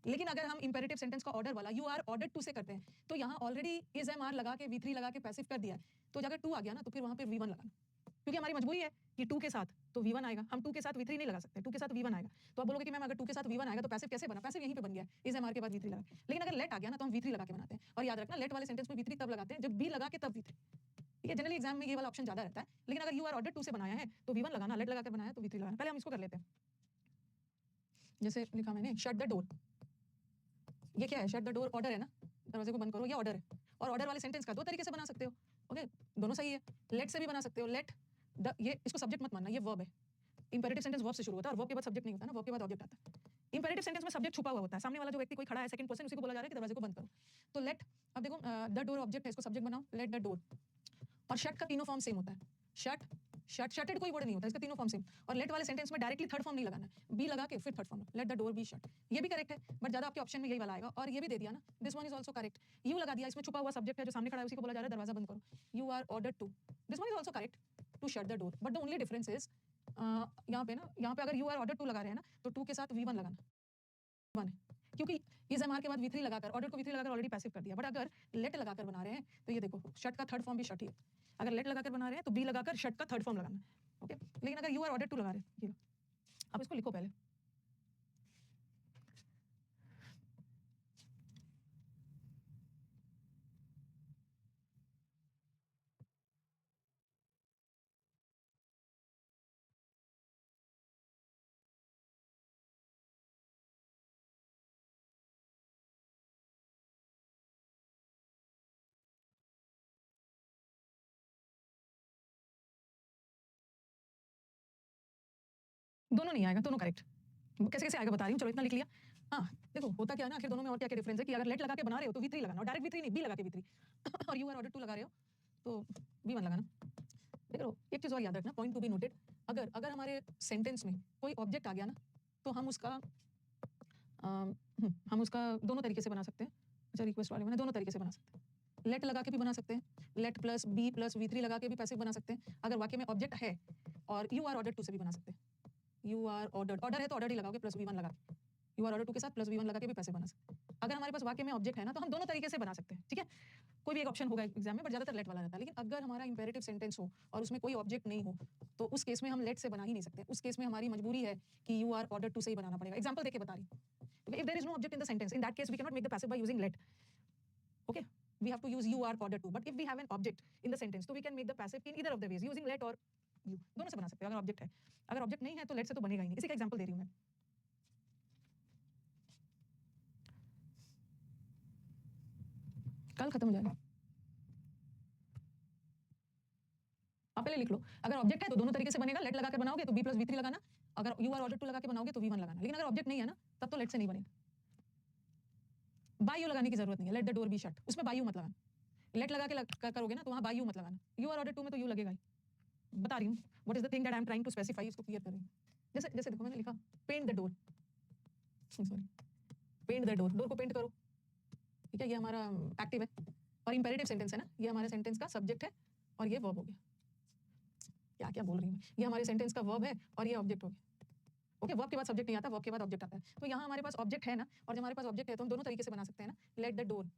Speaker 1: लेकिन अगर हम इंपेरेटिव सेंटेंस का ऑर्डर वाला यू आर ऑर्डर टू से करते हैं, तो यहाँ ऑलरेडी इज एम आर लगा के वी3 लगा के पैसिव कर दिया है। तो अगर टू आ गया ना, तो फिर वहां पे वी1 लगाना, क्योंकि हमारी मजबूरी है कि टू के साथ तो वी1 आएगा, हम टू के साथ वी3 नहीं लगा सकते, टू के साथ वी1 आएगा। तो आप बोलोगे कि मैम अगर टू के साथ वी1 आएगा तो पैसिव कैसे बना? पैसिव यहीं पे बन गया, इज एम आर के बाद वी3 लगा। लेकिन अगर लेट आ गया ना, तो हम वी3 लगा के बनाते हैं। और याद रखना, लेट वाले सेंटेंस में वी3 तब लगाते हैं जब बी लगा के तब वी3, ठीक है। जनरली एग्जाम में ये वाला ऑप्शन ज्यादा रहता है, लेकिन अगर यू आर ऑर्डर टू से बनाया है तो वी1 लगाना, लेट लगा कर बनाया तो वी3 लगाना। पहले हम इसको कर लेते हैं, जैसे लिखा मैंने शट द डोर, ये क्या है? शट द डोर ऑर्डर है ना, दरवाजे को बंद करो, ये ऑर्डर है। और ऑर्डर वाले सेंटेंस का दो तरीके से बना सकते हो, ओके, दोनों सही है। लेट से भी बना सकते हो, लेट द, ये इसको सब्जेक्ट मत मानना, ये वर्ब है। इंपेरेटिव सेंटेंस वर्ब से शुरू होता है, और वर्ब के बाद सब्जेक्ट नहीं होता ना, वर्ब के बाद ऑब्जेक्ट आता है। इंपेरेटिव सेंटेंस में सब्जेक्ट छुपा हुआ होता है, सामने वाला जो व्यक्ति कोई खड़ा है, सेकंड पर्सन, उसी को बोला जा रहा है कि दरवाजे को बंद करो। तो लेट, अब देखो द डोर ऑब्जेक्ट है, इसको सब्जेक्ट बनाओ, लेट द डोर। और शट का तीनों फॉर्म सेम होता है, शट, शट, शटेड कोई वर्ड नहीं होता, इसका तीनों फॉर्म सेम। और लेट वाले सेंटेंस में डायरेक्टली थर्ड फॉर्म नहीं लगाना है, बी लगा के फिर third form, late the door be shut. ये भी करेक्ट है, बट ज्यादा आपके ऑप्शन में यही वाला आएगा। और ये भी दे दिया ना, this one is also correct. You लगा दिया, इसमें छुपा हुआ सब्जेक्ट है जो सामने खड़ा है, उसी को बोला जा रहा है दरवाजा बंद करो, you are order to, this one is also correct, to shut the door. But the only difference is यहाँ पे ना, यहाँ पे अगर यू आर ऑर्डर टू लगा रहे हैं ना, तो टू के साथ वी1 लगाना, वन है, क्योंकि इज एम आर के बाद वी3 लगाकर, ऑर्डर को वी3 लगाकर ऑलरेडी पैसिव कर दिया। बट अगर लेट लगाकर बना रहे हैं, तो ये देखो शट का थर्ड फॉर्म भी शट ही है। अगर लेट लगाकर बना रहे हैं तो बी लगाकर शट का थर्ड फॉर्म लगाना, ओके। लेकिन अगर यू आर ऑर्डर टू लगा रहे हैं, ये आप इसको लिखो पहले, दोनों नहीं आएगा, दोनों करेक्ट। कैसे कैसे आएगा बता रही हूँ, चलो इतना लिख लिया। हाँ देखो होता क्या है ना, आखिर दोनों में और क्या क्या डिफरेंस है कि अगर लेट लगा के बना रहे हो तो वी3 लगाना, और डायरेक्ट वी3 नहीं, बी लगा के वी3। और यू आर ऑर्डर टू लगा रहे हो तो वी1 लगाना। देख लो एक चीज और याद रखना, पॉइंट टू बी नोटेड, अगर अगर हमारे सेंटेंस में कोई ऑब्जेक्ट आ गया ना, तो हम उसका दोनों तरीके से बना सकते हैं। अच्छा रिक्वेस्ट वाले मैंने दोनों तरीके से बना सकते हैं, लेट लगा के भी बना सकते हैं, let plus be plus v3 लगा के भी पैसिव बना सकते हैं अगर वाक्य में ऑब्जेक्ट है, और यू आर ऑर्डर टू से भी बना सकते हैं। यू आर ऑर्डर, ऑर्डर है तो ऑर्डर ही लगाओगे प्लस v1 लगा के, यू आर ऑर्डर टू के साथ प्लस v1 लगा के भी पैसिव बना सकते हैं। अगर हमारे पास वाक्य में ऑब्जेक्ट है ना तो हम दोनों तरीके से बना सकते हैं, ठीक है। कोई भी एक ऑप्शन होगा एग्जाम में, बट ज्यादातर लेट वाला रहता है। लेकिन अगर हमारा इंपेरेटिव सेंटेंस हो और उसमें कोई ऑब्जेक्ट नहीं हो तो उस केस में हम लेट से बना ही नहीं सकते। उस केस में हमारी मजबूरी है कि यू आर ऑर्डर टू से ही बनाना पड़ेगा। एग्जांपल देके बता रही हूं, if there is no object in the sentence, in that case we can not make the passive by using let, okay. We have to use you are order to, but if we have an object in the sentence so we can make the passive in either of the ways using let or you, दोनों से बना सकते हो अगर object है। अगर object नहीं है तो लेट से तो बनेगा ही नहीं। इसी का एग्जांपल दे रही हूं मैं। कल खत्म हो जाएगा, आप पहले लिख लो। अगर ऑब्जेक्ट है तो दोनों तरीके से बनेगा, लेट लगा कर बनाओगे तो b प्लस v3 लगाना, अगर यू आर ऑर्डर टू लगा के बनाओगे तो v1 लगाना। लेकिन अगर ऑब्जेक्ट नहीं है ना तब तो लेट से नहीं बनेगा। बाय यू लगाने की जरूरत नहीं है, late the door be shut, उसमें बाय यू मत लगाना। लेट लगा के करोगे ना तो वहां बाय यू मत लगाना। यू आर ऑर्डर टू में तो यू लगेगा ही। बता रही हूँ what is the thing that I am trying to specify, इसको क्लियर कर रही हूँ। जैसे जैसे देखो मैंने लिखा paint the door, sorry paint the door, door को पेंट करो, ठीक है। ये हमारा एक्टिव है और इंपेरेटिव सेंटेंस है ना, ये हमारे सेंटेंस का सब्जेक्ट है और ये वर्ब हो गया। क्या क्या बोल रही हूँ मैं, ये हमारे सेंटेंस का वर्ब है और ये ऑब्जेक्ट हो गया, ओके। वर्ब के बाद सब्जेक्ट नहीं आता, वर्ब के बाद ऑब्जेक्ट आता है। तो यहाँ हमारे पास ऑब्जेक्ट है ना, और जब हमारे पास ऑब्जेक्ट है तो हम दोनों तरीके से बना सकते हैं ना, लेट द डोर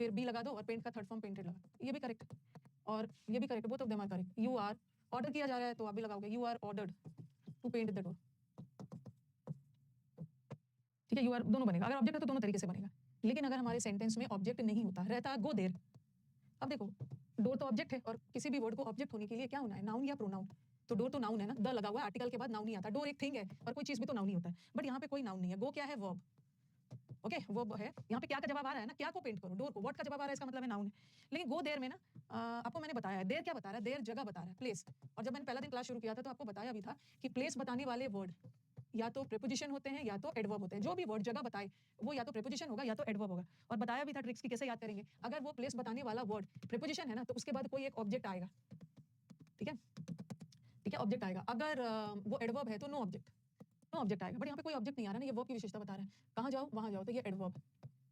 Speaker 1: फिर बी लगा दो और पेंट का थर्ड फॉर्म पेंटेड लगा, ये भी करेक्ट और ये भी correct, both of them are correct. You are order किया जा रहा है तो आप भी लगाओगे you are ordered to paint the door, ठीक है। यू आर दोनों बनेगा, अगर ऑब्जेक्ट है तो दोनों तरीके से बनेगा। लेकिन अगर हमारे सेंटेंस में ऑब्जेक्ट नहीं होता, रहता गो देयर। अब देखो डोर तो ऑब्जेक्ट है और किसी भी वर्ड को ऑब्जेक्ट होने के लिए क्या होना है, नाउन या प्रोनाउन। तो डोर तो नाउन है ना, द लगा हुआ है, आर्टिकल के बाद नाउन नहीं आता। डोर एक थिंग है और कोई चीज भी तो नाउन ही होता है, बट यहाँ पे कोई नाउन नहीं है। गो क्या है, वर्ब, ओके वर्ब है। यहाँ पे क्या का जवाब आ रहा है ना, क्या को पेंट करो, डोर को। व्हाट का जवाब आ रहा है, इसका मतलब है नाउन है। लेकिन गो देयर में ना आपको मैंने बताया है, देयर क्या बता रहा है, देयर जगह बता रहा है, प्लेस। और जब मैंने पहला दिन क्लास शुरू किया था तो आपको बताया भी था कि प्लेस बताने वाले वर्ड या तो प्रीपोजिशन होते हैं या तो एडवर्ब होते हैं। जो भी वर्ड जगह बताए वो या तो प्रीपोजिशन होगा या तो एडवर्ब होगा। और बताया भी था ट्रिक्स की कैसे याद करेंगे। अगर वो प्लेस बताने वाला वर्ड प्रीपोजिशन है ना तो उसके बाद कोई एक ऑब्जेक्ट आएगा, ठीक है, ठीक है, ऑब्जेक्ट आएगा। अगर वो एडवर्ब है तो नो ऑब्जेक्ट, नो ऑब्जेक्ट आएगा। बट यहाँ पे कोई ऑब्जेक्ट नहीं आ रहा ना, ये वर्ब की विशेषता बता रहा है, कहाँ जाओ वहाँ जाओ, तो ये एडवर्ब।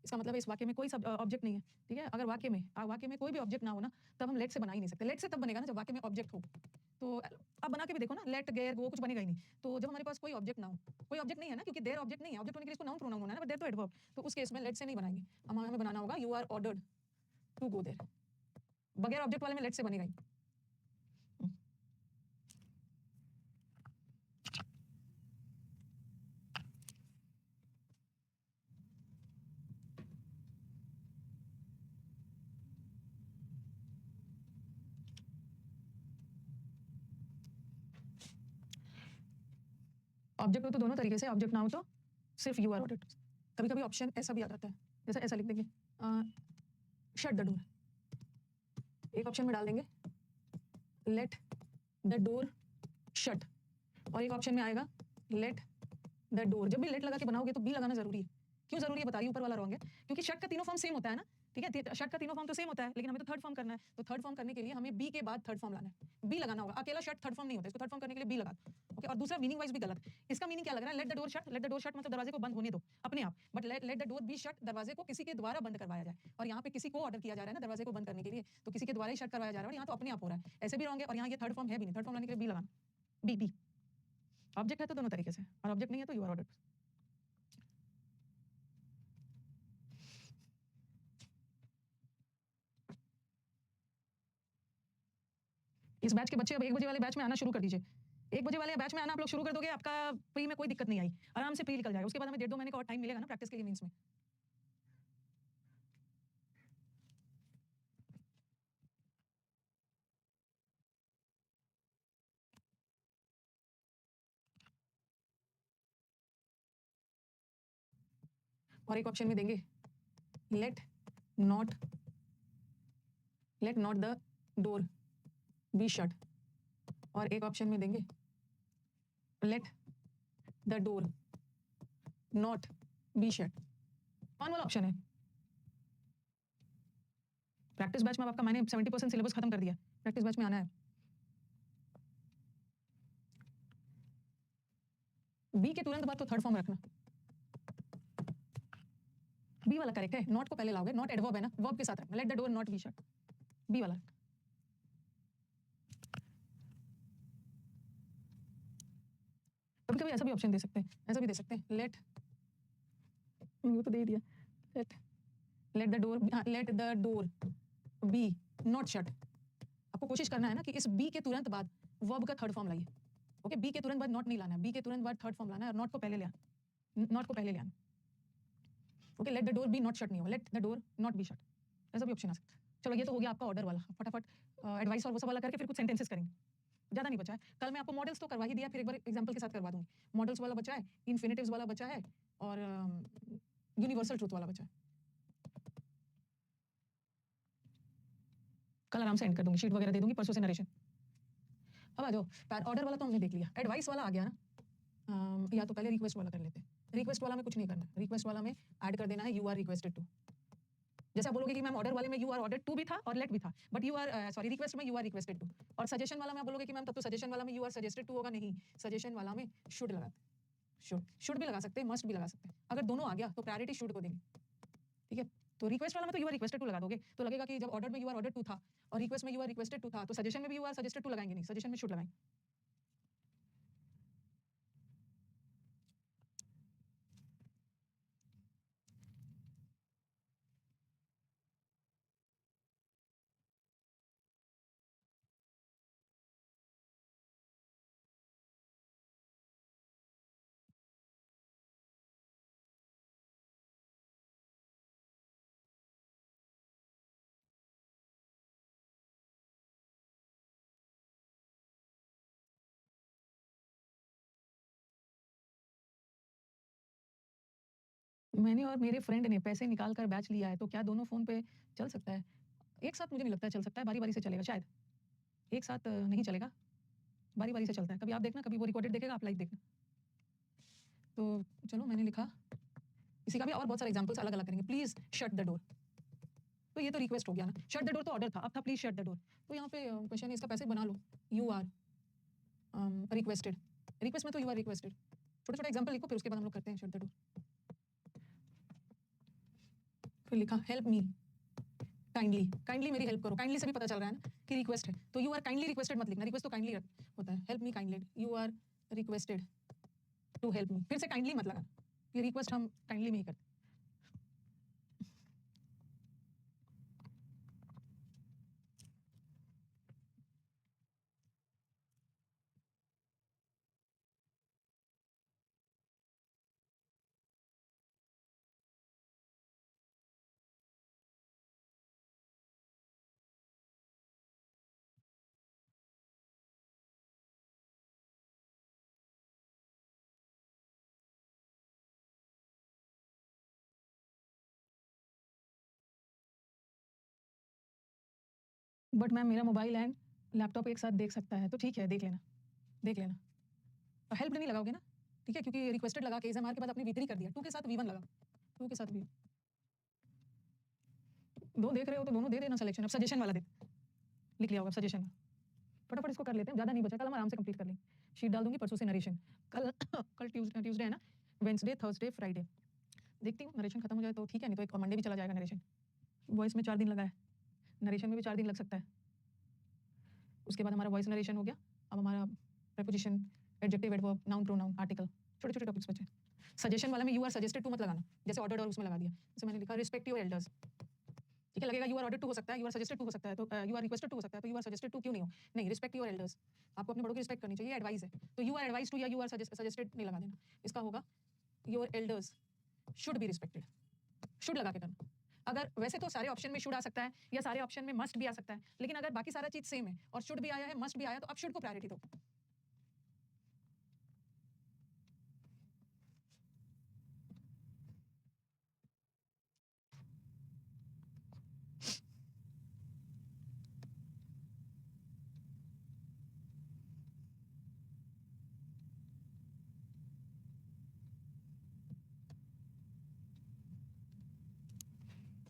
Speaker 1: इसका मतलब है इस वाक्य में कोई ऑब्जेक्ट नहीं है, ठीक है। अगर वाक्य में कोई भी ऑब्जेक्ट ना हो ना तब हम लेट से बना ही नहीं सकते। लेट से तब बनेगा ना जब वाक्य में ऑब्जेक्ट हो। तो अब बना के भी देखो ना, लेट गेयर गो कुछ बनेगा ही नहीं। तो जब हमारे पास कोई ऑब्जेक्ट ना हो, कोई ऑब्जेक्ट नहीं है ना, क्योंकि देयर ऑब्जेक्ट नहीं है, ऑब्जेक्ट होने के लिए इसको नाउन प्रोनाउन होना है ना, बट देयर तो एडवर्ब। तो उस केस में लेट से नहीं बनाएंगे, हमें बनाना होगा you are ordered to go there. बगैर ऑब्जेक्ट वाले में लेट से बनेगा ही। ऑब्जेक्ट हो तो दोनों तरीके से, ऑब्जेक्ट ना हो तो सिर्फ यू आर ऑर्डर्ड। कभी कभी ऑप्शन ऐसा भी आ जाता है, जैसे ऐसा लिख देंगे शट द डोर, एक ऑप्शन में डाल देंगे लेट द डोर शट, और एक ऑप्शन में आएगा लेट द डोर। जब भी लेट लगा के बनाओगे तो बी लगाना जरूरी है। क्यों जरूरी है बताइए, ऊपर वाला रॉन्ग है, क्योंकि शट का तीनों फॉर्म सेम होता है ना, ठीक है। शट का तीनों फॉर्म तो सेम होता है, लेकिन हमें तो थर्ड फॉर्म करना है। तो थर्ड फॉर्म करने के लिए हमें बी के बाद थर्ड फॉर्म लाना है, बी लगाना होगा। अकेला शट थर्ड फॉर्म नहीं होता, इसको थर्ड फॉर्म करने के लिए बी लगा, ओके। और दूसरा मीनिंग वाइज भी गलत। इसका मीनिंग क्या लग रहा है, late the door shut, late the door shut मतलब दरवाजे को बंद होने दो अपने आप, but let the door be shut, दरवाजे को किसी के द्वारा बंद करवाया जाए। और यहाँ पे किसी को ऑर्डर किया जा रहा है ना दरवाजे को बंद करने के लिए, तो किसी के द्वारा ही शट करवाया जा रहा है, और यहाँ तो अपने आप हो रहा है, ऐसे भी रॉन्ग है। और यहाँ ये थर्ड फॉर्म है भी नहीं, थर्ड फॉर्म लाने के लिए बी लगाना, बी बी। ऑब्जेक्ट है तो दोनों तरीके से, और ऑब्जेक्ट नहीं है तो यू आर ऑर्डर्ड। इस बैच के बच्चे अब 1 बजे वाले बैच में आना शुरू कर दीजिए। 1 बजे वाले बैच में आना आप लोग शुरू कर दोगे, आपका प्री में कोई दिक्कत नहीं आई, आराम से प्री निकल जाएगा। उसके बाद हमें 1.5-2 महीने का और टाइम मिलेगा ना प्रैक्टिस के लिए मींस में। और एक ऑप्शन में देंगे let not the door be shut, और एक ऑप्शन में देंगे late the door not be shut. कौन वाला ऑप्शन है? प्रैक्टिस बैच में आपका मैंने 70% सिलेबस खत्म कर दिया, प्रैक्टिस बैच में आना है। बी के तुरंत बाद तो थर्ड फॉर्म रखना, बी वाला करेक्ट है, नॉट को पहले लाओगे, नॉट एडवर्ब है ना, वर्ब के साथ रखना, let the door not be shut, be वाला। कभी कभी ऐसा भी ऑप्शन दे सकते हैं, ऐसा भी दे सकते हैं, लेट, वो तो दे ही दिया, let the door be not shut. आपको कोशिश करना है ना कि इस बी के तुरंत बाद वर्ब का थर्ड फॉर्म लाइए। ओके, बी के तुरंत बाद नॉट नहीं लाना है, बी के तुरंत बाद थर्ड फॉर्म लाना है और नॉट को पहले ले आना, नॉट को पहले ले आना। Okay, let the door be not shut नहीं होगा, let the door not be shut, ऐसा भी ऑप्शन आ सकता है। चलो ये तो हो गया आपका ऑर्डर वाला, फटाफट एडवाइस और वो सब वाला करके फिर कुछ सेंटेंसेस करेंगे, ज़्यादा नहीं बचा है। कल मैं आपको मॉडल्स तो करवा ही दिया, फिर एक बार एग्जांपल के साथ करवा दूंगी। मॉडल्स वाला बचा है, इन्फिनेटिव्स वाला बचा है और यूनिवर्सल ट्रूथ वाला बचा है। कल आराम से एंड कर दूंगी, शीट वगैरह दे दूंगी, परसों से नरेशन। अब आ जाओ, ऑर्डर वाला तो हमने देख लिया, एडवाइस वाला आ गया ना, या तो पहले रिक्वेस्ट वाला कर लेते हैं। रिक्वेस्ट वाला में कुछ नहीं करना, रिक्वेस्ट वाला में ऐड कर देना है यू आर रिक्वेस्टेड टू। जैसे आप बोलोगे कि मैम ऑर्डर वाले में यू आर ऑर्डर टू भी था और लेट भी था, but you are sorry request में यू आर रिक्वेस्टेड टू। और सजेशन वाला में आप बोलोगे कि मैम तब तो सजेशन वाला में यू आर सजेस्टेड टू होगा, नहीं, सजेशन वाला में शुड लगाते हैं, शुड भी लगा सकते हैं, मस्ट भी लगा सकते हैं। अगर दोनों आ गया तो प्रायोरिटी शुड को देंगे, ठीक है। तो रिक्वेस्ट वाला में तो यू आर रिक्वेस्टेड टू लगा दोगे, तो लगेगा कि जब ऑर्डर में यू आर ऑर्डर टू था और रिक्वेस्ट में यू आर रिक्वेस्टेड टू था, तो सजेशन में भी यू आर सजेस्टेड टू लगाएंगे नहीं, सजेशन में शुड लगाएंगे। मैंने और मेरे फ्रेंड ने पैसे निकाल कर बैच लिया है, तो क्या दोनों फ़ोन पे चल सकता है? एक साथ मुझे नहीं लगता है चल सकता है, बारी-बारी से चलेगा शायद। एक साथ नहीं चलेगा, बारी-बारी से चलता है। कभी आप देखना, कभी वो रिकॉर्डेड देखेगा, आप लाइव देखना। तो चलो मैंने लिखा, इसी का भी और बहुत सारे एग्जांपल्स अलग-अलग करेंगे। प्लीज़ शट द डोर, तो ये तो रिक्वेस्ट हो गया ना, शट द डोर तो ऑर्डर था, अब था प्लीज़ शट द डोर। तो यहाँ पे क्वेश्चन है, इसका पैसे बना लो, यू आर रिक्वेस्टेड, रिक्वेस्ट में तो यू आर रिक्वेस्टेड। छोटा-छोटा एग्जांपल लिखो, फिर उसके बाद हम लोग करते हैं शट द डोर। फिर लिखा हेल्प मी काइंडली, काइंडली मेरी हेल्प करो, काइंडली से भी पता चल रहा है ना कि रिक्वेस्ट है, तो यू आर काइंडली रिक्वेस्टेड मत लिखना, रिक्वेस्ट तो काइंडली होता है। Help me kindly, you are requested to help me, फिर से काइंडली मत लगाना, ये रिक्वेस्ट हम काइंडली में ही करते। बट मैम मेरा मोबाइल एंड लैपटॉप एक साथ देख सकता है, तो ठीक है, देख लेना, देख लेना। और हेल्प नहीं लगाओगे ना, ठीक है, क्योंकि रिक्वेस्टेड लगा के एग्जाम के बाद अपनी V3 कर दिया, 2 के साथ V1 लगा, 2 के साथ V1। दो देख रहे हो तो दोनों दे देना सिलेक्शन। अब सजेशन वाला दे, लिख लिया होगा सजेशन वाला। फटाफट इसको कर लेते हैं, ज़्यादा नहीं बचा, कल हम आराम से कंप्लीट कर लेंगे। शीट डाल दूंगी, परसों से नरेशन। कल कल ट्यूसडे है ना, वेडनेसडे, थर्सडे, फ्राइडे देखती हूँ, नरेशन खत्म हो जाए तो ठीक है, नहीं तो एक मंडे भी चला जाएगा नरेशन। वॉइस में 4 दिन लगा है, नरेशन में भी 4 दिन लग सकता है। उसके बाद हमारा वॉइस नरेशन हो गया, अब हमारा preposition, adjective, adverb, noun, pronoun, article, छोटे-छोटे टॉपिक्स बचे। सजेशन वाला में यू आर सजेस्टेड टू मत लगाना, जैसे ऑर्डर्ड और उसमें लगा दिया। जैसे मैंने लिखा रिस्पेक्ट योर एल्डर्स, ठीक है, लगेगा यू आर ऑर्डर्ड टू हो सकता है, यू आर सजेस्टेड टू हो सकता है, तो यू आर रिक्वेस्टेड टू हो सकता है, तो यू आर सजेस्टेड टू क्यों नहीं हो? नहीं, रिस्पेक्ट योर एल्डर्स, आपको अपने बड़ों की रिस्पेक्ट करनी चाहिए, एडवाइस है। तो यू आर एडवाइस टू या यू आर सजेस्टेड नहीं लगा देना, इसका होगा your elders should be respected, should लगा के करना। अगर वैसे तो सारे ऑप्शन में शुड आ सकता है या सारे ऑप्शन में मस्ट भी आ सकता है, लेकिन अगर बाकी सारा चीज सेम है और शुड भी आया है, मस्ट भी आया, तो अब शुड को प्रायोरिटी दो।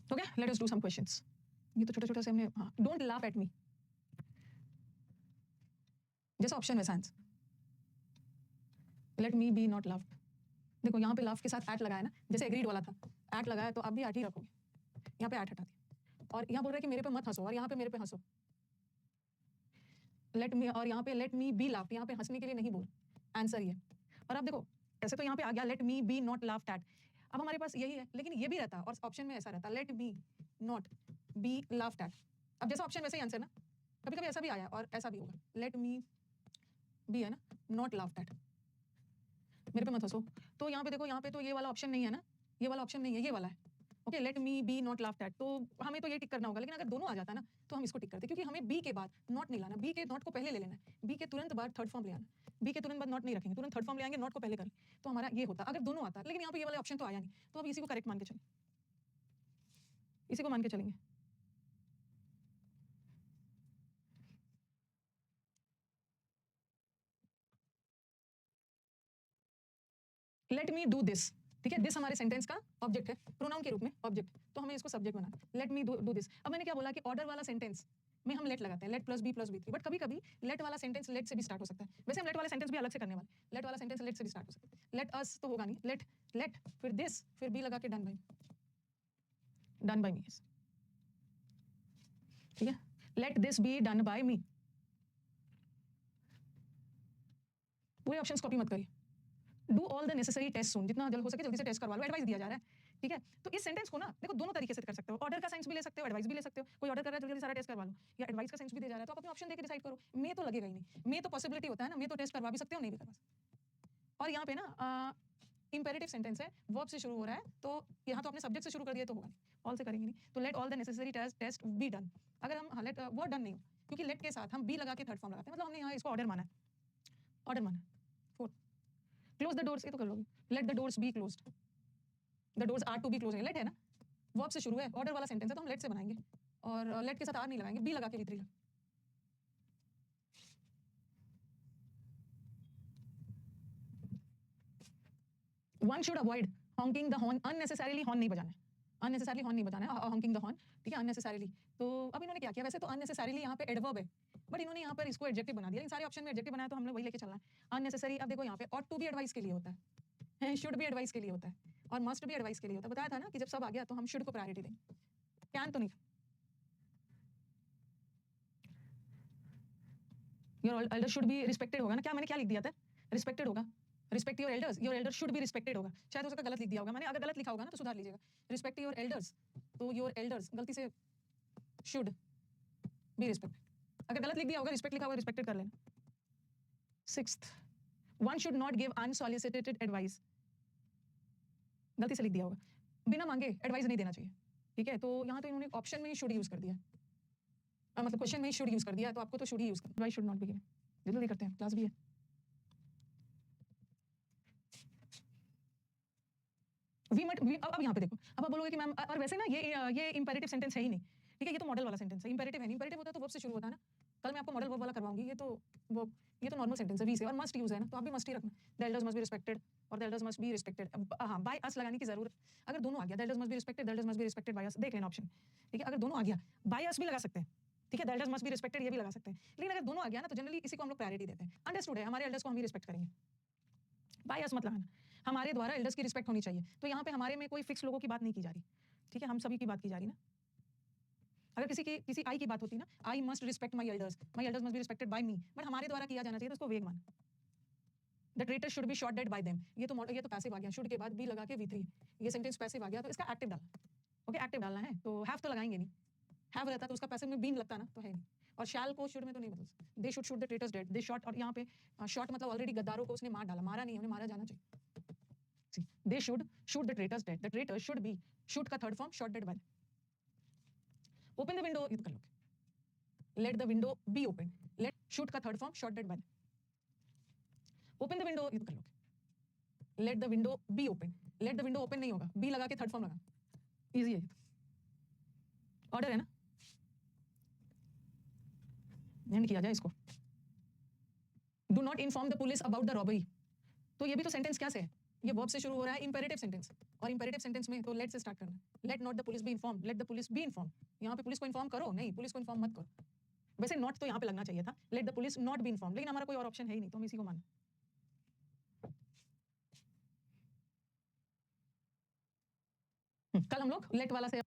Speaker 1: Okay, let us do some questions. ये तो छोटा-छोटा से हमने, हाँ, डोंट लाफ एट मी, जैसा ऑप्शन वैसा answer. Let me be not laughed, देखो यहाँ पे लाफ के साथ एट लगाया ना, जैसे एग्रीड वाला था, एट लगाया तो आप भी एट ही रखोगे, यहाँ पे एट हटा दिया, और यहाँ बोल रहा है कि मेरे पे मत हंसो, और यहाँ पे मेरे पे हंसो, लेट मी, और यहाँ पे लेट मी बी लाफ्ड, यहाँ पे हंसने के लिए नहीं बोल, आंसर ये। और अब देखो ऐसे तो यहाँ पे आ गया let me be not laughed at, अब हमारे पास यही है, लेकिन ये भी रहता और ऑप्शन में ऐसा रहता let me not be laughed at. अब जैसा ऑप्शन वैसे ही आंसर ना, कभी कभी ऐसा भी आया और ऐसा भी होगा, लेट मी बी है ना नॉट लाफ्ड एट, मेरे पे मत हंसो। तो यहाँ पे देखो, यहाँ पे तो ये वाला ऑप्शन नहीं है ना, ये वाला ऑप्शन नहीं है, ये वाला है। Okay, let me be not laughed at, तो हमें तो ये टिक करना होगा, लेकिन अगर दोनों आ जाता है ना तो हम इसको टिक करते, क्योंकि हमें बी के बाद नॉट नहीं लाना, बी के नॉट को पहले ले लेना है, बी के तुरंत बाद थर्ड फॉर्म ले आना, बी के तुरंत बाद नॉट नहीं रखेंगे, तुरंत थर्ड फॉर्म ले आएंगे, नॉट को पहले कर, तो हमारा ये होता अगर दोनों आता, लेकिन यहाँ पे ये वाला ऑप्शन तो आया नहीं, तो अब इसी को करेक्ट मान के चलें, इसी को मान के चलेंगे। लेट मी डू दिस, ठीक है, दिस हमारे सेंटेंस का ऑब्जेक्ट है, प्रोनाउन के रूप में ऑब्जेक्ट, तो हमें इसको subject banana, let me do this. अब मैंने क्या बोला कि ऑर्डर वाला सेंटेंस में हम लेट लगाते हैं, let plus be plus be three, but कभी कभी लेट वाला सेंटेंस लेट से भी स्टार्ट हो सकता है, वैसे हम लेट वाला सेंटेंस भी अलग से करने वाले, लेट वाला सेंटेंस लेट से भी स्टार्ट हो सकता है, लेट अस तो होगा नहीं, लेट लेट फिर दिस फिर बी लगा के डन बाई मी, ठीक है, let this be done by me, पूरे ऑप्शंस कॉपी मत करिए, do all the necessary test soon, जितना जल्द हो सके जल्दी से टेस्ट करवा लो, एडवाइस दिया जा रहा है, ठीक है। तो इस सेंटेंस को ना देखो दोनों तरीके से कर सकते हो, ऑर्डर का सेंस भी ले सकते हो, एडवाइस भी ले सकते हो, कोई ऑर्डर कर रहा है जल्दी सारा टेस्ट करवा लो, या एडवाइस का सेंस भी दे जा रहा है, तो आप अपने ऑप्शन देके डिसाइड करो, मैं तो लगेगा ही नहीं, मैं तो पॉसिबिलिटी होता है ना, मैं तो टेस्ट करवा भी सकते हो, नहीं भी करवा सकते। और यहाँ पे ना इंपेरेटिव सेंटेंस है, वर्ब से शुरू हो रहा है, तो यहाँ तो अपने सब्जेक्ट से शुरू कर दिया तो होगा नहीं, ऑल से करेंगे नहीं, तो let all the necessary test be done, अगर हम लेट वर्ड डन नहीं हो, क्योंकि लेट के साथ हम बी लगा के थर्ड फॉर्म लगाते हैं, मतलब हमने यहाँ इसको ऑर्डर माना है, ऑर्डर माना है। फोर्थ, क्लोज द डोर्स, ये तो कर लोगे, let the doors be closed, the doors are to be close, let है ना, वर्ब से शुरू है, ऑर्डर वाला सेंटेंस है, तो हम लेट से बनाएंगे, और लेट के साथ आर नहीं लगाएंगे, बी लगा के वी थ्री लगा। One should avoid honking the horn, unnecessarily horn नहीं बजाना है, अननेसेसरली हॉर्न नहीं बजाना है, हॉन्किंग द हॉर्न, ठीक है, अननेसेसरीली। तो अब इन्होंने क्या किया, वैसे तो अननेसेसरीली यहाँ पे एडवर्ब है, बट इन्होंने यहाँ पर इसको एडजेक्टिव बना दिया, इन सारे ऑप्शन में एडजेक्टिव बनाया, तो हमने वही लेके चलना है, अननेसेसरी। अब देखो यहाँ पे ऑट टू भी एडवाइस के लिए होता है, शुड भी एडवाइस के लिए होता है, और मस्ट भी एडवाइस के लिए होता है, बताया था ना कि जब सब आ गया तो हम शुड को प्रायोरिटी देंगे, कैन तो नहीं। Your Elder should be respected होगा ना, क्या मैंने क्या लिख दिया था, रिस्पेक्टेड होगा, respect your Elder should be respected होगा, शायद उसका गलत लिख दिया होगा मैंने, अगर गलत लिखा होगा ना तो सुधार लीजिएगा, रिस्पेक्ट योर एल्डर्स, तो योर एल्डर्स गलती से शुड बी रिस्पेक्टेड, अगर गलत लिख दिया होगा, रिस्पेक्ट लिखा होगा, रिस्पेक्टेड कर लेना। Sixth, one should not give unsolicited advice, गलती से लिख दिया होगा, बिना मांगे एडवाइस नहीं देना चाहिए, ठीक है, तो यहाँ तो इन्होंने ऑप्शन में ही शुड यूज कर दिया, मतलब क्वेश्चन में ही शुड यूज कर दिया, तो आपको तो शुड ही यूज करना, advice should not be given, जल्दी करते हैं, क्लास भी है। अब यहाँ पे देखो, अब आप बोलोगे कि मैम, और वैसे ना ये इंपेरेटिव सेंटेंस है ही नहीं, ठीक है, ये तो मॉडल वाला सेंटेंस है, इंपेरेटिव है नहीं, इंपेरेटिव होता तो वर्ब से शुरू होता है ना, कल मैं आपको मॉडल वर्ब वाला करवाऊंगी, ये तो नॉर्मल सेंटेंस है वी से, और मस्ट यूज है ना, तो आप भी मस्ट ही रखना, the elders must be respected और the elders must be respected, हाँ बाय अस लगाने की जरूरत, अगर दोनों आ गया, the elders must be respected, the elders must be respected by us, देख लेना ऑप्शन, ठीक है, अगर दोनों आ गया बाय अस भी लगा सकते हैं, ठीक है, the elders must be respected ये भी लगा सकते हैं, लेकिन अगर दोनों आ गया ना तो जनरली इसी को हम लोग प्रायोरिटी देते हैं, अंडरस्टूड है, हमारे एल्डर्स को हम ही रिस्पेक्ट करेंगे, बाय अस मत लगाना, हमारे द्वारा एल्डर्स की रिस्पेक्ट होनी चाहिए, तो यहाँ पे हमारे में कोई फिक्स लोगों की बात नहीं की जा रही, ठीक है, हम सभी की बात की जा रही ना, अगर किसी आई की बात होती ना, I must respect my elders must be respected bye me, but हमारे द्वारा किया जाना चाहिए, तो उसको वेग मान, the traitor should B shot dead bye them, ये तो पैसिव आ गया, शुड के बाद बी लगा के वी थ्री, ये सेंटेंस पैसिव आ गया, तो इसका एक्टिव डालना, ओके, एक्टिव डालना है, तो हैव तो लगाएंगे नहीं, हैव रहता तो उसका पैसिव में बीन लगता ना, तो है नहीं, और शैल को शुड में तो नहीं बदल सकते, दे should shoot the traitors dead, they shot, और यहाँ पे शॉट मतलब ऑलरेडी गद्दारों को उसने मार डाला, मारा नहीं, उन्हें मारा जाना चाहिए, they should shoot the traitors dead, the traitor should be, shoot का third form shot dead by, open the window, ये तो कर लोगे, let the window be open, let shoot का third form shot dead by, open the window, ये तो कर लोगे, let the window be open, let the window open नहीं होगा, बी लगा के थर्ड फॉर्म लगा, इजी है, ऑर्डर है ना, एंड किया जाए इसको, do not inform the police about the robbery, तो ये भी तो सेंटेंस क्या से है, ये वर्ब से शुरू हो रहा है, इंपेरेटिव सेंटेंस, और इंपेरेटिव सेंटेंस में तो लेट से स्टार्ट करना, let not the police be inform, let the police be inform, यहाँ पे पुलिस को इन्फॉर्म करो, नहीं पुलिस को इन्फॉर्म मत करो, वैसे नॉट तो यहाँ पे लगना चाहिए था, let the police not be inform, लेकिन हमारा कोई और ऑप्शन है ही नहीं, तो हम इसी को माना, कल हम लोग लेट वाला से